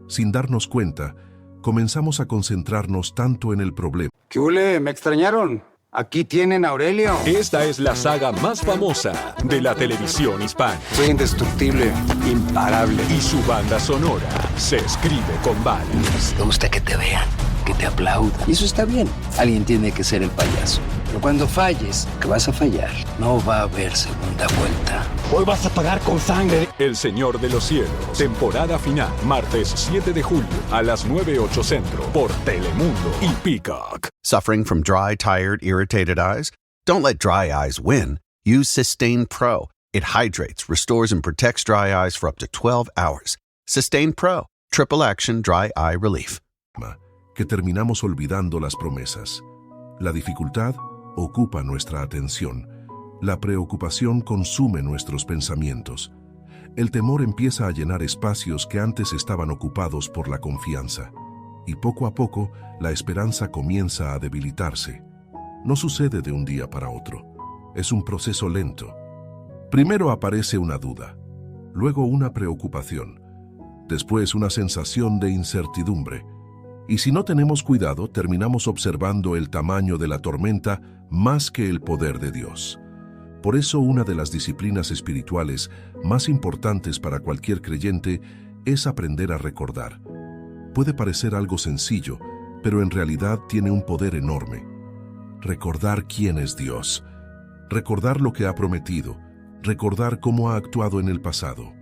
Sin darnos cuenta, comenzamos a concentrarnos tanto en el problema. ¿Qué hule? ¿Me extrañaron? Aquí tienen a Aurelio. Esta es la saga más famosa de la televisión hispana. Soy indestructible, imparable. Y su banda sonora se escribe con balas. Me gusta que te vean, que te aplaudan. Y eso está bien. Alguien tiene que ser el payaso. Pero cuando falles, que vas a fallar, no va a haber segunda vuelta. Hoy vas a pagar con sangre. El Señor de los Cielos. Temporada final. Martes 7 de julio a las 9:08 Centro por Telemundo y Peacock. Suffering from dry, tired, irritated eyes? Don't let dry eyes win. Use Systane Pro. It hydrates, restores, and protects dry eyes for up to 12 hours. Systane Pro. Triple Action Dry Eye Relief. Que terminamos olvidando las promesas. La dificultad ocupa nuestra atención. La preocupación consume nuestros pensamientos. El temor empieza a llenar espacios que antes estaban ocupados por la confianza. Y poco a poco, la esperanza comienza a debilitarse. No sucede de un día para otro. Es un proceso lento. Primero aparece una duda, luego una preocupación, después una sensación de incertidumbre. Y si no tenemos cuidado, terminamos observando el tamaño de la tormenta más que el poder de Dios. Por eso, una de las disciplinas espirituales más importantes para cualquier creyente es aprender a recordar. Puede parecer algo sencillo, pero en realidad tiene un poder enorme. Recordar quién es Dios, recordar lo que ha prometido, recordar cómo ha actuado en el pasado,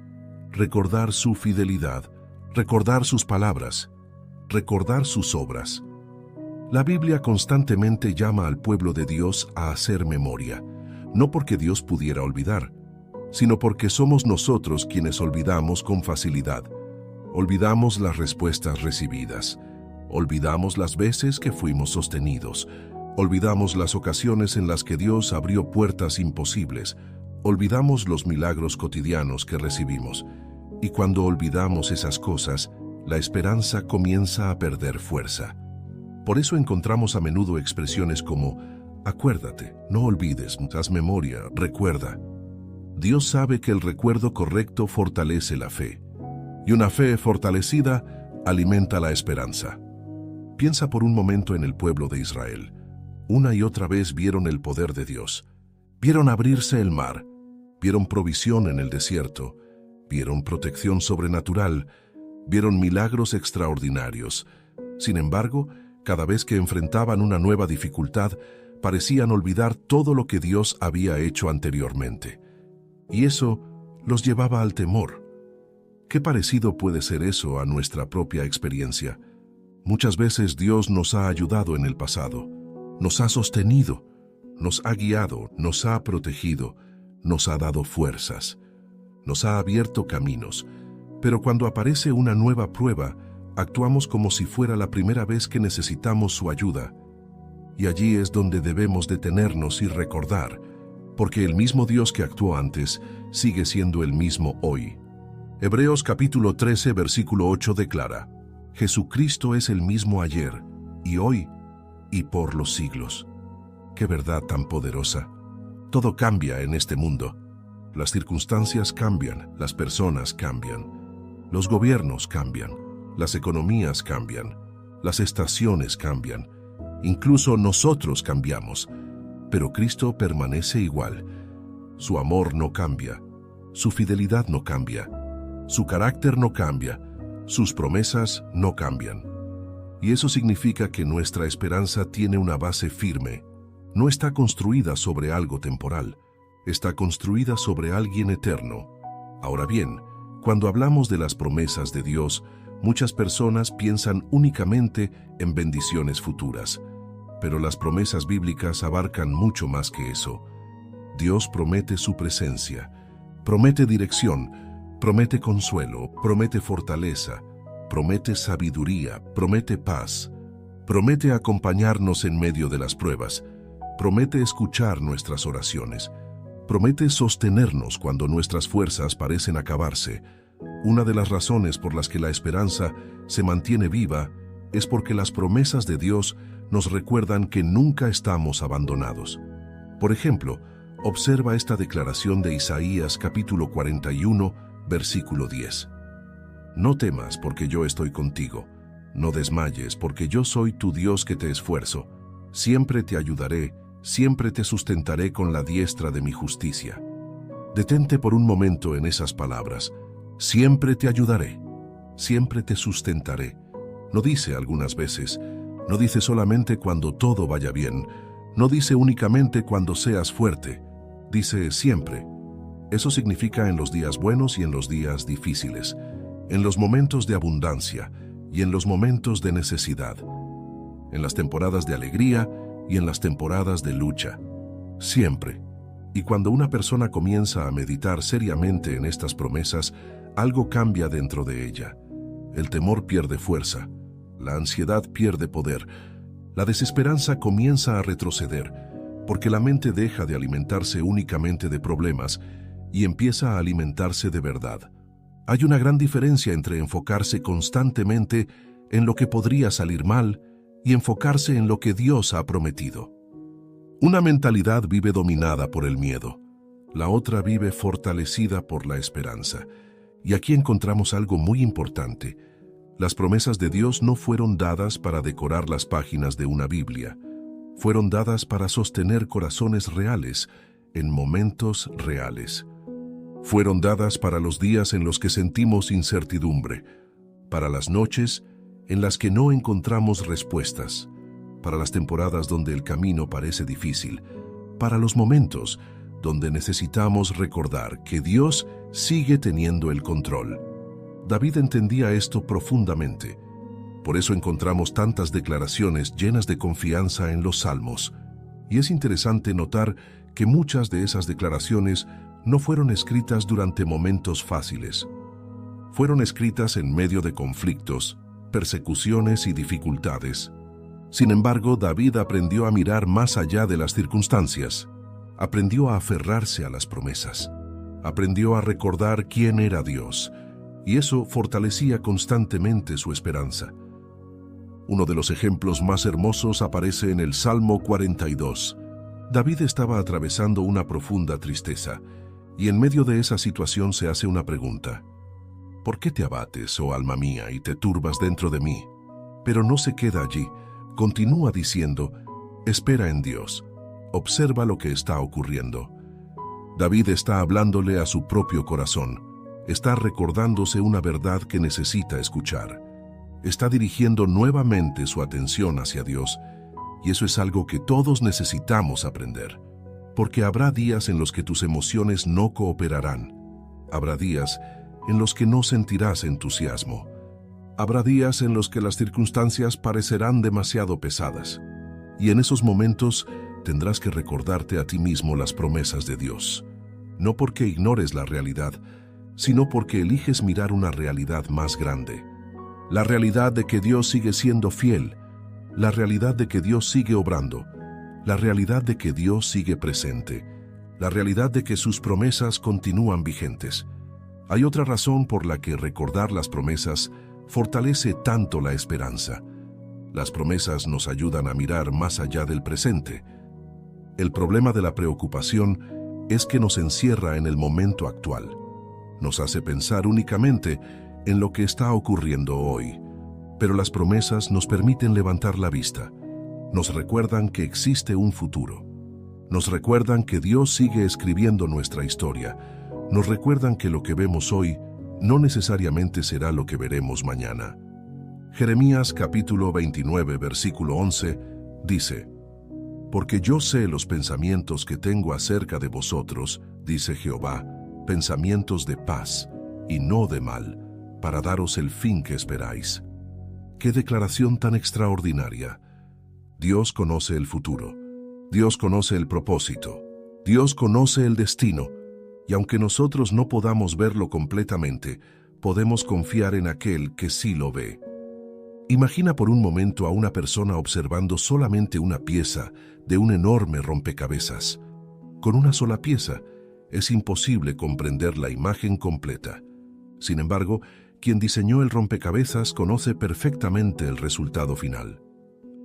recordar su fidelidad, recordar sus palabras, recordar sus obras. La Biblia constantemente llama al pueblo de Dios a hacer memoria, no porque Dios pudiera olvidar, sino porque somos nosotros quienes olvidamos con facilidad. Olvidamos las respuestas recibidas, olvidamos las veces que fuimos sostenidos, olvidamos las ocasiones en las que Dios abrió puertas imposibles, olvidamos los milagros cotidianos que recibimos. Y cuando olvidamos esas cosas, la esperanza comienza a perder fuerza. Por eso encontramos a menudo expresiones como: acuérdate, no olvides, haz memoria, recuerda. Dios sabe que el recuerdo correcto fortalece la fe, y una fe fortalecida alimenta la esperanza. Piensa por un momento en el pueblo de Israel. Una y otra vez vieron el poder de Dios. Vieron abrirse el mar, vieron provisión en el desierto, vieron protección sobrenatural, vieron milagros extraordinarios. Sin embargo, cada vez que enfrentaban una nueva dificultad, parecían olvidar todo lo que Dios había hecho anteriormente. Y eso los llevaba al temor. ¿Qué parecido puede ser eso a nuestra propia experiencia? Muchas veces Dios nos ha ayudado en el pasado, nos ha sostenido, nos ha guiado, nos ha protegido, nos ha dado fuerzas, nos ha abierto caminos, pero cuando aparece una nueva prueba, actuamos como si fuera la primera vez que necesitamos su ayuda. Y allí es donde debemos detenernos y recordar, porque el mismo Dios que actuó antes sigue siendo el mismo hoy. Hebreos capítulo 13, versículo 8 declara: Jesucristo es el mismo ayer, y hoy, y por los siglos. ¡Qué verdad tan poderosa! Todo cambia en este mundo. Las circunstancias cambian, las personas cambian, los gobiernos cambian, las economías cambian, las estaciones cambian, incluso nosotros cambiamos, pero Cristo permanece igual. Su amor no cambia, su fidelidad no cambia, su carácter no cambia, sus promesas no cambian. Y eso significa que nuestra esperanza tiene una base firme. No está construida sobre algo temporal, está construida sobre alguien eterno. Ahora bien, cuando hablamos de las promesas de Dios, muchas personas piensan únicamente en bendiciones futuras. Pero las promesas bíblicas abarcan mucho más que eso. Dios promete su presencia, promete dirección, promete consuelo, promete fortaleza, promete sabiduría, promete paz, promete acompañarnos en medio de las pruebas, promete escuchar nuestras oraciones, promete sostenernos cuando nuestras fuerzas parecen acabarse. Una de las razones por las que la esperanza se mantiene viva es porque las promesas de Dios nos recuerdan que nunca estamos abandonados. Por ejemplo, observa esta declaración de Isaías capítulo 41, versículo 10. No temas porque yo estoy contigo, no desmayes porque yo soy tu Dios que te esfuerzo. Siempre te ayudaré, siempre te sustentaré con la diestra de mi justicia. Detente por un momento en esas palabras. Siempre te ayudaré, siempre te sustentaré. No dice algunas veces, no dice solamente cuando todo vaya bien, no dice únicamente cuando seas fuerte, dice siempre. Eso significa en los días buenos y en los días difíciles, en los momentos de abundancia y en los momentos de necesidad, en las temporadas de alegría y en las temporadas de lucha. Siempre, Y cuando una persona comienza a meditar seriamente en estas promesas, algo cambia dentro de ella. El temor pierde fuerza, la ansiedad pierde poder, la desesperanza comienza a retroceder, porque la mente deja de alimentarse únicamente de problemas y empieza a alimentarse de verdad. Hay una gran diferencia entre enfocarse constantemente en lo que podría salir mal y enfocarse en lo que Dios ha prometido. Una mentalidad vive dominada por el miedo, la otra vive fortalecida por la esperanza. Y aquí encontramos algo muy importante. Las promesas de Dios no fueron dadas para decorar las páginas de una Biblia. Fueron dadas para sostener corazones reales en momentos reales. Fueron dadas para los días en los que sentimos incertidumbre, para las noches en las que no encontramos respuestas, para las temporadas donde el camino parece difícil, para los momentos donde necesitamos recordar que Dios sigue teniendo el control. David entendía esto profundamente. Por eso encontramos tantas declaraciones llenas de confianza en los Salmos. Y es interesante notar que muchas de esas declaraciones no fueron escritas durante momentos fáciles. Fueron escritas en medio de conflictos, persecuciones y dificultades. Sin embargo, David aprendió a mirar más allá de las circunstancias. Aprendió a aferrarse a las promesas. Aprendió a recordar quién era Dios, y eso fortalecía constantemente su esperanza. Uno de los ejemplos más hermosos aparece en el Salmo 42. David estaba atravesando una profunda tristeza, y en medio de esa situación se hace una pregunta. ¿Por qué te abates, oh alma mía, y te turbas dentro de mí? Pero no se queda allí. Continúa diciendo, espera en Dios, observa lo que está ocurriendo. David está hablándole a su propio corazón, está recordándose una verdad que necesita escuchar. Está dirigiendo nuevamente su atención hacia Dios, y eso es algo que todos necesitamos aprender, porque habrá días en los que tus emociones no cooperarán, habrá días en los que no sentirás entusiasmo, habrá días en los que las circunstancias parecerán demasiado pesadas, y en esos momentos tendrás que recordarte a ti mismo las promesas de Dios, no porque ignores la realidad, sino porque eliges mirar una realidad más grande, la realidad de que Dios sigue siendo fiel, la realidad de que Dios sigue obrando, la realidad de que Dios sigue presente, la realidad de que sus promesas continúan vigentes. Hay otra razón por la que recordar las promesas fortalece tanto la esperanza. Las promesas nos ayudan a mirar más allá del presente. El problema de la preocupación es que nos encierra en el momento actual. Nos hace pensar únicamente en lo que está ocurriendo hoy. Pero las promesas nos permiten levantar la vista. Nos recuerdan que existe un futuro. Nos recuerdan que Dios sigue escribiendo nuestra historia. Nos recuerdan que lo que vemos hoy no necesariamente será lo que veremos mañana. Jeremías capítulo 29, versículo 11, dice, «Porque yo sé los pensamientos que tengo acerca de vosotros, dice Jehová, pensamientos de paz y no de mal, para daros el fin que esperáis». ¡Qué declaración tan extraordinaria! Dios conoce el futuro, Dios conoce el propósito, Dios conoce el destino, y aunque nosotros no podamos verlo completamente, podemos confiar en aquel que sí lo ve. Imagina por un momento a una persona observando solamente una pieza de un enorme rompecabezas. Con una sola pieza es imposible comprender la imagen completa. Sin embargo, quien diseñó el rompecabezas conoce perfectamente el resultado final.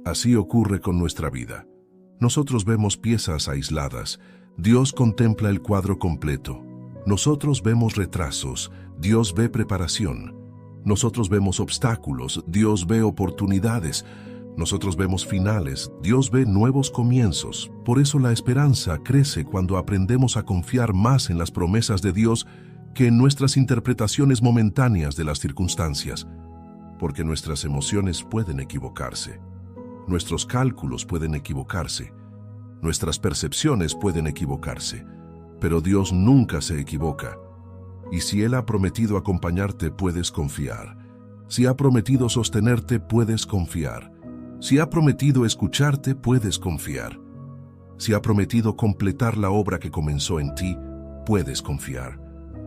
Así ocurre con nuestra vida. Nosotros vemos piezas aisladas, Dios contempla el cuadro completo. Nosotros vemos retrasos, Dios ve preparación. Nosotros vemos obstáculos, Dios ve oportunidades. Nosotros vemos finales, Dios ve nuevos comienzos. Por eso la esperanza crece cuando aprendemos a confiar más en las promesas de Dios que en nuestras interpretaciones momentáneas de las circunstancias. Porque nuestras emociones pueden equivocarse. Nuestros cálculos pueden equivocarse. Nuestras percepciones pueden equivocarse, pero Dios nunca se equivoca. Y si Él ha prometido acompañarte, puedes confiar. Si ha prometido sostenerte, puedes confiar. Si ha prometido escucharte, puedes confiar. Si ha prometido completar la obra que comenzó en ti, puedes confiar.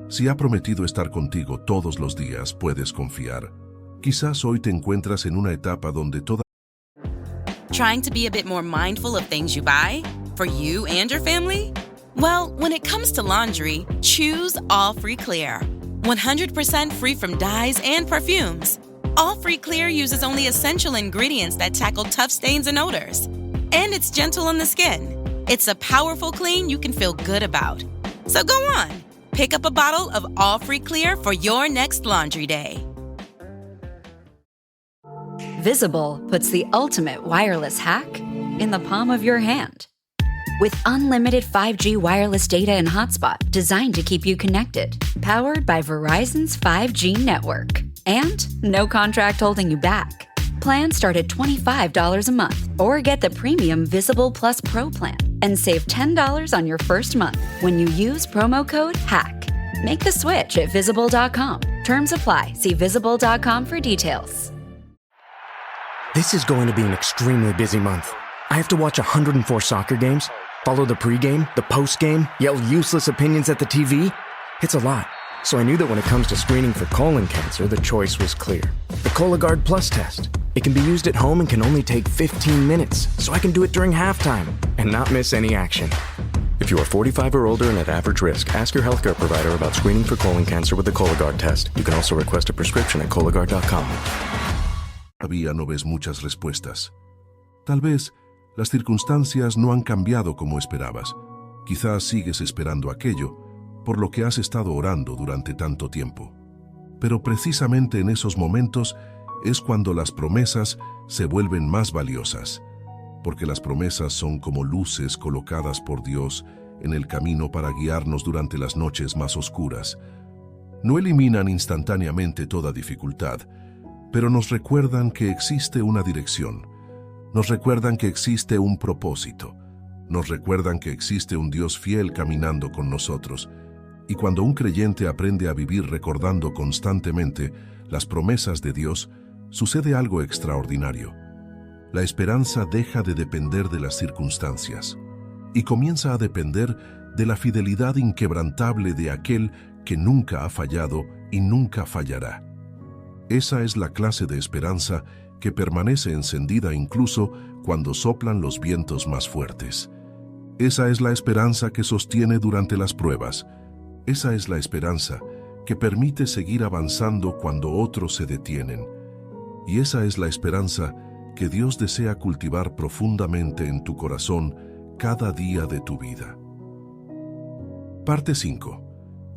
Si ha prometido estar contigo todos los días, puedes confiar. Quizás hoy te encuentras en una etapa donde toda... Trying to be a bit more mindful of things you buy? For you and your family? Well, when it comes to laundry, choose All Free Clear. 100% free from dyes and perfumes. All Free Clear uses only essential ingredients that tackle tough stains and odors. And it's gentle on the skin. It's a powerful clean you can feel good about. So go on, pick up a bottle of All Free Clear for your next laundry day. Visible puts the ultimate wireless hack in the palm of your hand. With unlimited 5G wireless data and hotspot designed to keep you connected, powered by Verizon's 5G network. And no contract holding you back. Plans start at $25 a month, or get the premium Visible Plus Pro plan and save $10 on your first month when you use promo code HACK. Make the switch at Visible.com. Terms apply. See Visible.com for details. This is going to be an extremely busy month. I have to watch 104 soccer games, follow the pregame, the postgame, yell useless opinions at the TV. It's a lot. So I knew that when it comes to screening for colon cancer, the choice was clear. The Cologuard Plus test. It can be used at home and can only take 15 minutes, so I can do it during halftime and not miss any action. If you are 45 or older and at average risk, ask your healthcare provider about screening for colon cancer with the Cologuard test. You can also request a prescription at Cologuard.com. Todavía no ves muchas respuestas. Tal vez las circunstancias no han cambiado como esperabas. Quizás sigues esperando aquello por lo que has estado orando durante tanto tiempo. Pero precisamente en esos momentos es cuando las promesas se vuelven más valiosas, porque las promesas son como luces colocadas por Dios en el camino para guiarnos durante las noches más oscuras. No eliminan instantáneamente toda dificultad, pero nos recuerdan que existe una dirección, nos recuerdan que existe un propósito, nos recuerdan que existe un Dios fiel caminando con nosotros. Y cuando un creyente aprende a vivir recordando constantemente las promesas de Dios, sucede algo extraordinario. La esperanza deja de depender de las circunstancias y comienza a depender de la fidelidad inquebrantable de aquel que nunca ha fallado y nunca fallará. Esa es la clase de esperanza que permanece encendida incluso cuando soplan los vientos más fuertes. Esa es la esperanza que sostiene durante las pruebas. Esa es la esperanza que permite seguir avanzando cuando otros se detienen. Y esa es la esperanza que Dios desea cultivar profundamente en tu corazón cada día de tu vida. Parte 5.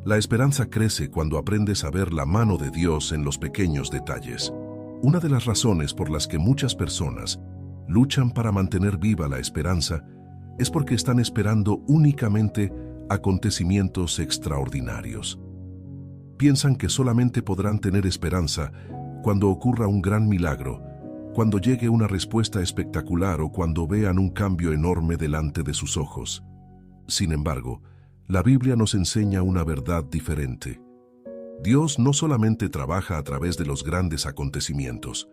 La esperanza crece cuando aprendes a ver la mano de Dios en los pequeños detalles. Una de las razones por las que muchas personas luchan para mantener viva la esperanza es porque están esperando únicamente acontecimientos extraordinarios. Piensan que solamente podrán tener esperanza cuando ocurra un gran milagro, cuando llegue una respuesta espectacular o cuando vean un cambio enorme delante de sus ojos. Sin embargo, la Biblia nos enseña una verdad diferente. Dios no solamente trabaja a través de los grandes acontecimientos,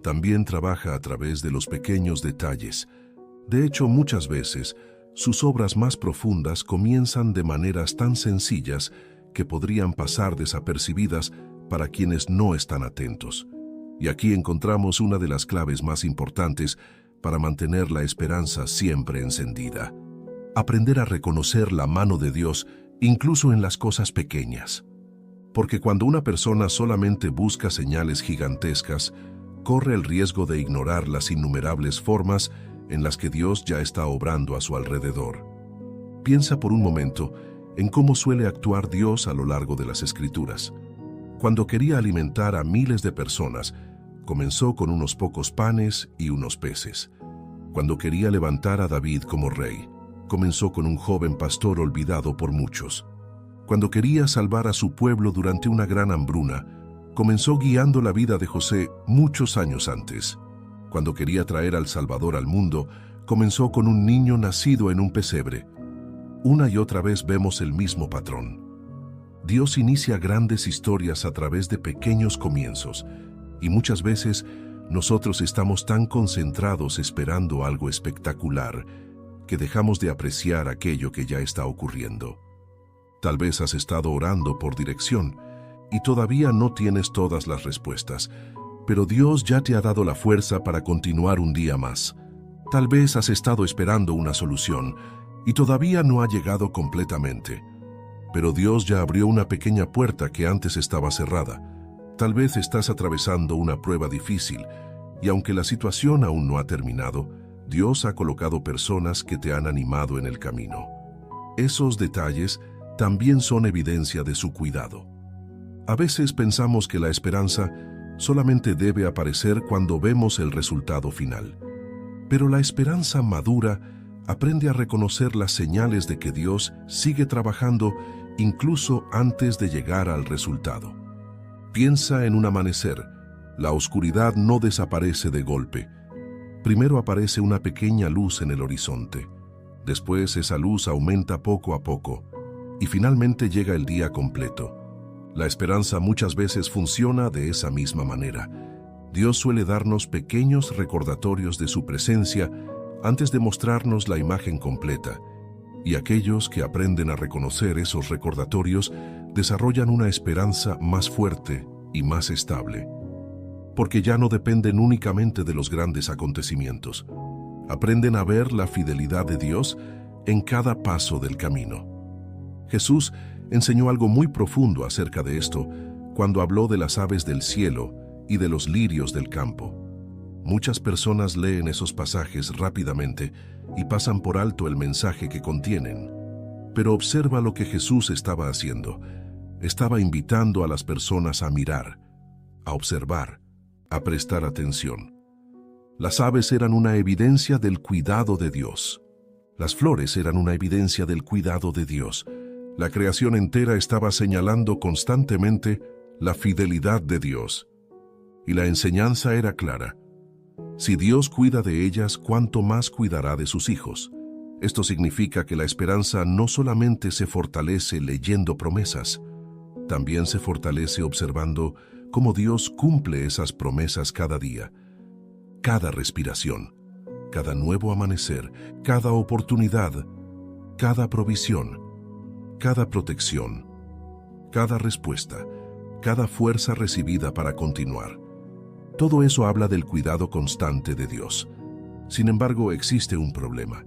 también trabaja a través de los pequeños detalles. De hecho, muchas veces, sus obras más profundas comienzan de maneras tan sencillas que podrían pasar desapercibidas para quienes no están atentos. Y aquí encontramos una de las claves más importantes para mantener la esperanza siempre encendida. Aprender a reconocer la mano de Dios incluso en las cosas pequeñas. Porque cuando una persona solamente busca señales gigantescas, corre el riesgo de ignorar las innumerables formas en las que Dios ya está obrando a su alrededor. Piensa por un momento en cómo suele actuar Dios a lo largo de las Escrituras. Cuando quería alimentar a miles de personas, comenzó con unos pocos panes y unos peces. Cuando quería levantar a David como rey, comenzó con un joven pastor olvidado por muchos. Cuando quería salvar a su pueblo durante una gran hambruna, comenzó guiando la vida de José muchos años antes. Cuando quería traer al Salvador al mundo, comenzó con un niño nacido en un pesebre. Una y otra vez vemos el mismo patrón. Dios inicia grandes historias a través de pequeños comienzos, y muchas veces nosotros estamos tan concentrados esperando algo espectacular que dejamos de apreciar aquello que ya está ocurriendo. Tal vez has estado orando por dirección y todavía no tienes todas las respuestas, pero Dios ya te ha dado la fuerza para continuar un día más. Tal vez has estado esperando una solución y todavía no ha llegado completamente, pero Dios ya abrió una pequeña puerta que antes estaba cerrada. Tal vez estás atravesando una prueba difícil y aunque la situación aún no ha terminado, Dios ha colocado personas que te han animado en el camino. Esos detalles también son evidencia de su cuidado. A veces pensamos que la esperanza solamente debe aparecer cuando vemos el resultado final. Pero la esperanza madura aprende a reconocer las señales de que Dios sigue trabajando incluso antes de llegar al resultado. Piensa en un amanecer. La oscuridad no desaparece de golpe. Primero aparece una pequeña luz en el horizonte. Después esa luz aumenta poco a poco y finalmente llega el día completo. La esperanza muchas veces funciona de esa misma manera. Dios suele darnos pequeños recordatorios de su presencia antes de mostrarnos la imagen completa, y aquellos que aprenden a reconocer esos recordatorios desarrollan una esperanza más fuerte y más estable, porque ya no dependen únicamente de los grandes acontecimientos. Aprenden a ver la fidelidad de Dios en cada paso del camino. Jesús enseñó algo muy profundo acerca de esto cuando habló de las aves del cielo y de los lirios del campo. Muchas personas leen esos pasajes rápidamente y pasan por alto el mensaje que contienen. Pero observa lo que Jesús estaba haciendo. Estaba invitando a las personas a mirar, a observar, a prestar atención. Las aves eran una evidencia del cuidado de Dios. Las flores eran una evidencia del cuidado de Dios. La creación entera estaba señalando constantemente la fidelidad de Dios. Y la enseñanza era clara. Si Dios cuida de ellas, ¿cuánto más cuidará de sus hijos? Esto significa que la esperanza no solamente se fortalece leyendo promesas, también se fortalece observando cómo Dios cumple esas promesas cada día, cada respiración, cada nuevo amanecer, cada oportunidad, cada provisión, cada protección, cada respuesta, cada fuerza recibida para continuar. Todo eso habla del cuidado constante de Dios. Sin embargo, existe un problema.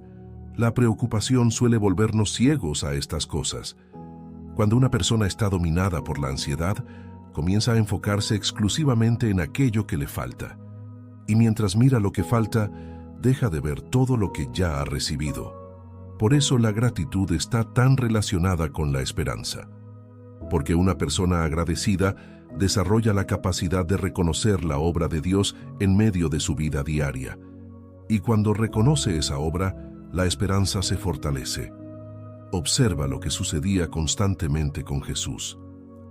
La preocupación suele volvernos ciegos a estas cosas. Cuando una persona está dominada por la ansiedad, comienza a enfocarse exclusivamente en aquello que le falta. Y mientras mira lo que falta, deja de ver todo lo que ya ha recibido. Por eso la gratitud está tan relacionada con la esperanza. Porque una persona agradecida desarrolla la capacidad de reconocer la obra de Dios en medio de su vida diaria. Y cuando reconoce esa obra, la esperanza se fortalece. Observa lo que sucedía constantemente con Jesús.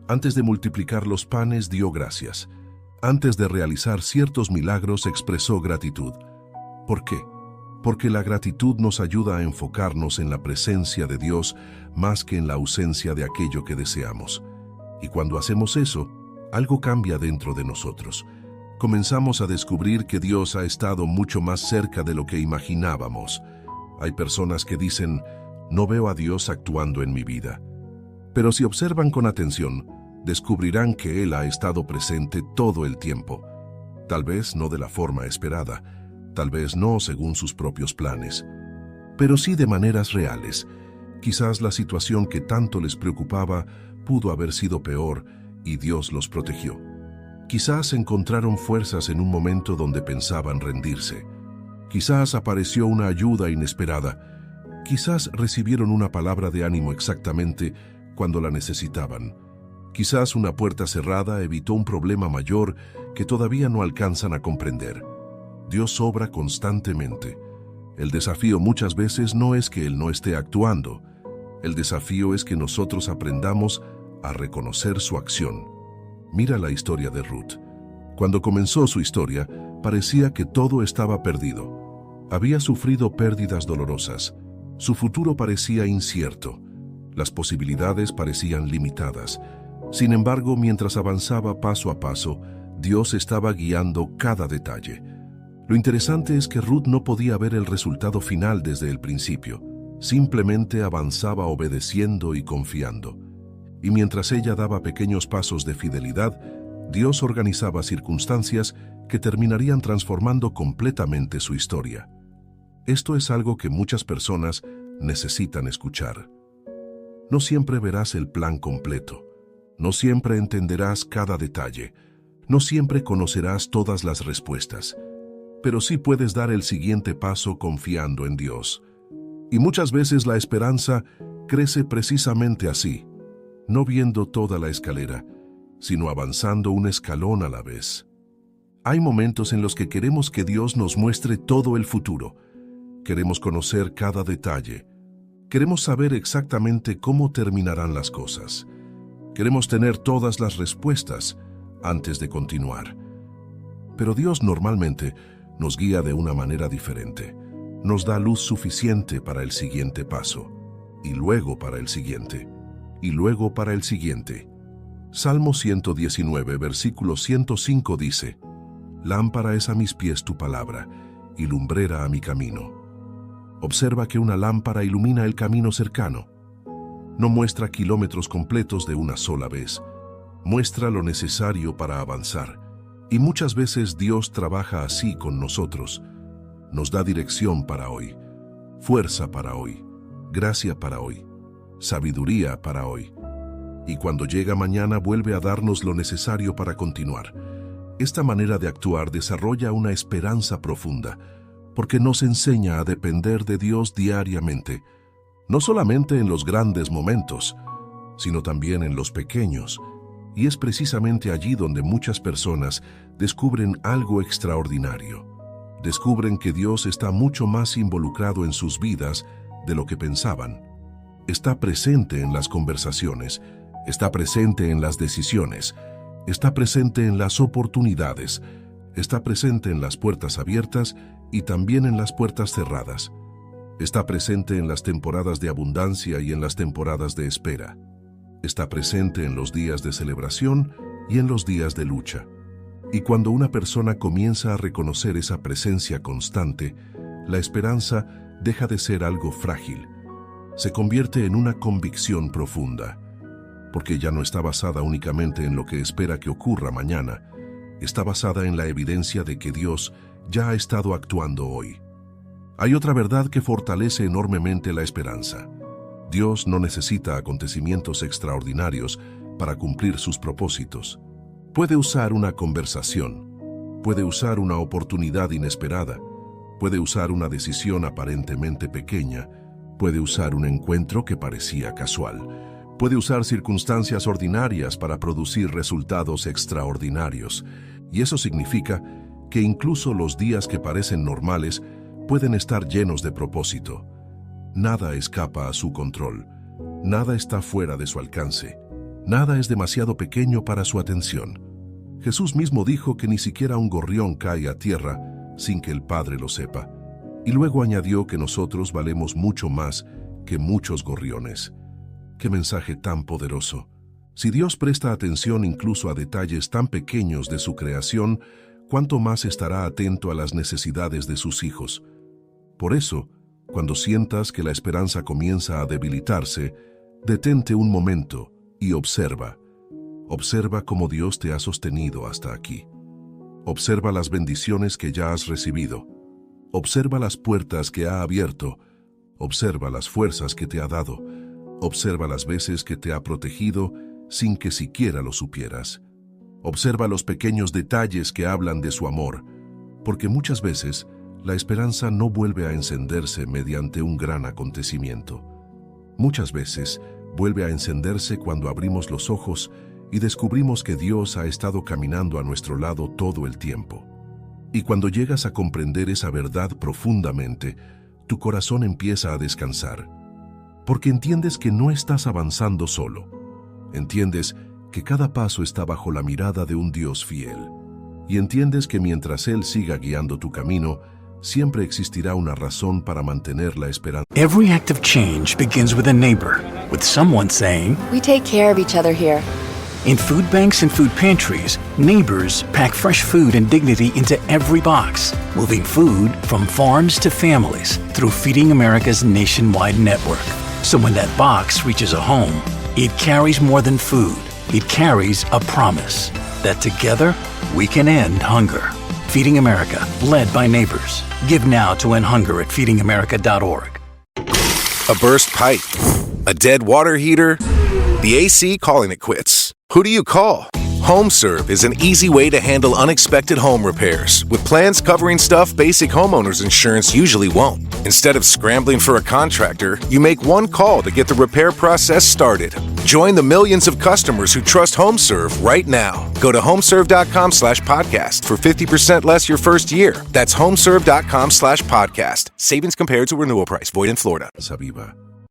Antes de multiplicar los panes, dio gracias. Antes de realizar ciertos milagros, expresó gratitud. ¿Por qué? Porque la gratitud nos ayuda a enfocarnos en la presencia de Dios más que en la ausencia de aquello que deseamos. Y cuando hacemos eso, algo cambia dentro de nosotros. Comenzamos a descubrir que Dios ha estado mucho más cerca de lo que imaginábamos. Hay personas que dicen, no veo a Dios actuando en mi vida. Pero si observan con atención, descubrirán que Él ha estado presente todo el tiempo. Tal vez no de la forma esperada, tal vez no según sus propios planes, pero sí de maneras reales. Quizás la situación que tanto les preocupaba pudo haber sido peor y Dios los protegió. Quizás encontraron fuerzas en un momento donde pensaban rendirse. Quizás apareció una ayuda inesperada. Quizás recibieron una palabra de ánimo exactamente cuando la necesitaban. Quizás una puerta cerrada evitó un problema mayor que todavía no alcanzan a comprender. Dios obra constantemente. El desafío muchas veces no es que Él no esté actuando. El desafío es que nosotros aprendamos a reconocer su acción. Mira la historia de Ruth. Cuando comenzó su historia, parecía que todo estaba perdido. Había sufrido pérdidas dolorosas. Su futuro parecía incierto. Las posibilidades parecían limitadas. Sin embargo, mientras avanzaba paso a paso, Dios estaba guiando cada detalle. Lo interesante es que Ruth no podía ver el resultado final desde el principio. Simplemente avanzaba obedeciendo y confiando. Y mientras ella daba pequeños pasos de fidelidad, Dios organizaba circunstancias que terminarían transformando completamente su historia. Esto es algo que muchas personas necesitan escuchar. No siempre verás el plan completo. No siempre entenderás cada detalle. No siempre conocerás todas las respuestas. Pero sí puedes dar el siguiente paso confiando en Dios. Y muchas veces la esperanza crece precisamente así, no viendo toda la escalera, sino avanzando un escalón a la vez. Hay momentos en los que queremos que Dios nos muestre todo el futuro. Queremos conocer cada detalle. Queremos saber exactamente cómo terminarán las cosas. Queremos tener todas las respuestas antes de continuar. Pero Dios normalmente nos guía de una manera diferente. Nos da luz suficiente para el siguiente paso, y luego para el siguiente, y luego para el siguiente. Salmo 119, versículo 105 dice: Lámpara es a mis pies tu palabra, y lumbrera a mi camino. Observa que una lámpara ilumina el camino cercano. No muestra kilómetros completos de una sola vez. Muestra lo necesario para avanzar. Y muchas veces Dios trabaja así con nosotros. Nos da dirección para hoy, fuerza para hoy, gracia para hoy, sabiduría para hoy. Y cuando llega mañana vuelve a darnos lo necesario para continuar. Esta manera de actuar desarrolla una esperanza profunda, porque nos enseña a depender de Dios diariamente, no solamente en los grandes momentos, sino también en los pequeños. Y es precisamente allí donde muchas personas descubren algo extraordinario. Descubren que Dios está mucho más involucrado en sus vidas de lo que pensaban. Está presente en las conversaciones, está presente en las decisiones, está presente en las oportunidades, está presente en las puertas abiertas y también en las puertas cerradas. Está presente en las temporadas de abundancia y en las temporadas de espera. Está presente en los días de celebración y en los días de lucha. Y cuando una persona comienza a reconocer esa presencia constante, la esperanza deja de ser algo frágil. Se convierte en una convicción profunda, porque ya no está basada únicamente en lo que espera que ocurra mañana, está basada en la evidencia de que Dios ya ha estado actuando hoy. Hay otra verdad que fortalece enormemente la esperanza. Dios no necesita acontecimientos extraordinarios para cumplir sus propósitos. Puede usar una conversación, puede usar una oportunidad inesperada, puede usar una decisión aparentemente pequeña, puede usar un encuentro que parecía casual, puede usar circunstancias ordinarias para producir resultados extraordinarios. Y eso significa que incluso los días que parecen normales pueden estar llenos de propósito. Nada escapa a su control, nada está fuera de su alcance, nada es demasiado pequeño para su atención. Jesús mismo dijo que ni siquiera un gorrión cae a tierra sin que el Padre lo sepa, y luego añadió que nosotros valemos mucho más que muchos gorriones. ¡Qué mensaje tan poderoso! Si Dios presta atención incluso a detalles tan pequeños de su creación, ¿cuánto más estará atento a las necesidades de sus hijos? Por eso, cuando sientas que la esperanza comienza a debilitarse, detente un momento y observa. Observa cómo Dios te ha sostenido hasta aquí. Observa las bendiciones que ya has recibido. Observa las puertas que ha abierto. Observa las fuerzas que te ha dado. Observa las veces que te ha protegido sin que siquiera lo supieras. Observa los pequeños detalles que hablan de su amor, porque muchas veces la esperanza no vuelve a encenderse mediante un gran acontecimiento. Muchas veces vuelve a encenderse cuando abrimos los ojos y descubrimos que Dios ha estado caminando a nuestro lado todo el tiempo. Y cuando llegas a comprender esa verdad profundamente, tu corazón empieza a descansar, porque entiendes que no estás avanzando solo. Entiendes que cada paso está bajo la mirada de un Dios fiel. Y entiendes que mientras Él siga guiando tu camino, siempre existirá una razón para mantener la esperanza. Every act of change begins with a neighbor, with someone saying, "We take care of each other here." In food banks and food pantries, Neighbors pack fresh food and dignity into every box, moving food from farms to families through Feeding America's nationwide network. So when that box reaches a home, it carries more than food. It carries a promise that together we can end hunger. Feeding America, led by Neighbors. Give now to end hunger at feedingamerica.org. A burst pipe, a dead water heater, the AC calling it quits. Who do you call? HomeServe is an easy way to handle unexpected home repairs with plans covering stuff basic homeowners insurance usually won't. Instead of scrambling for a contractor, you make one call to get the repair process started. Join the millions of customers who trust HomeServe right now. Go to homeserve.com/podcast for 50% less your first year. That's homeserve.com/podcast. Savings compared to renewal price. Void in Florida. Viva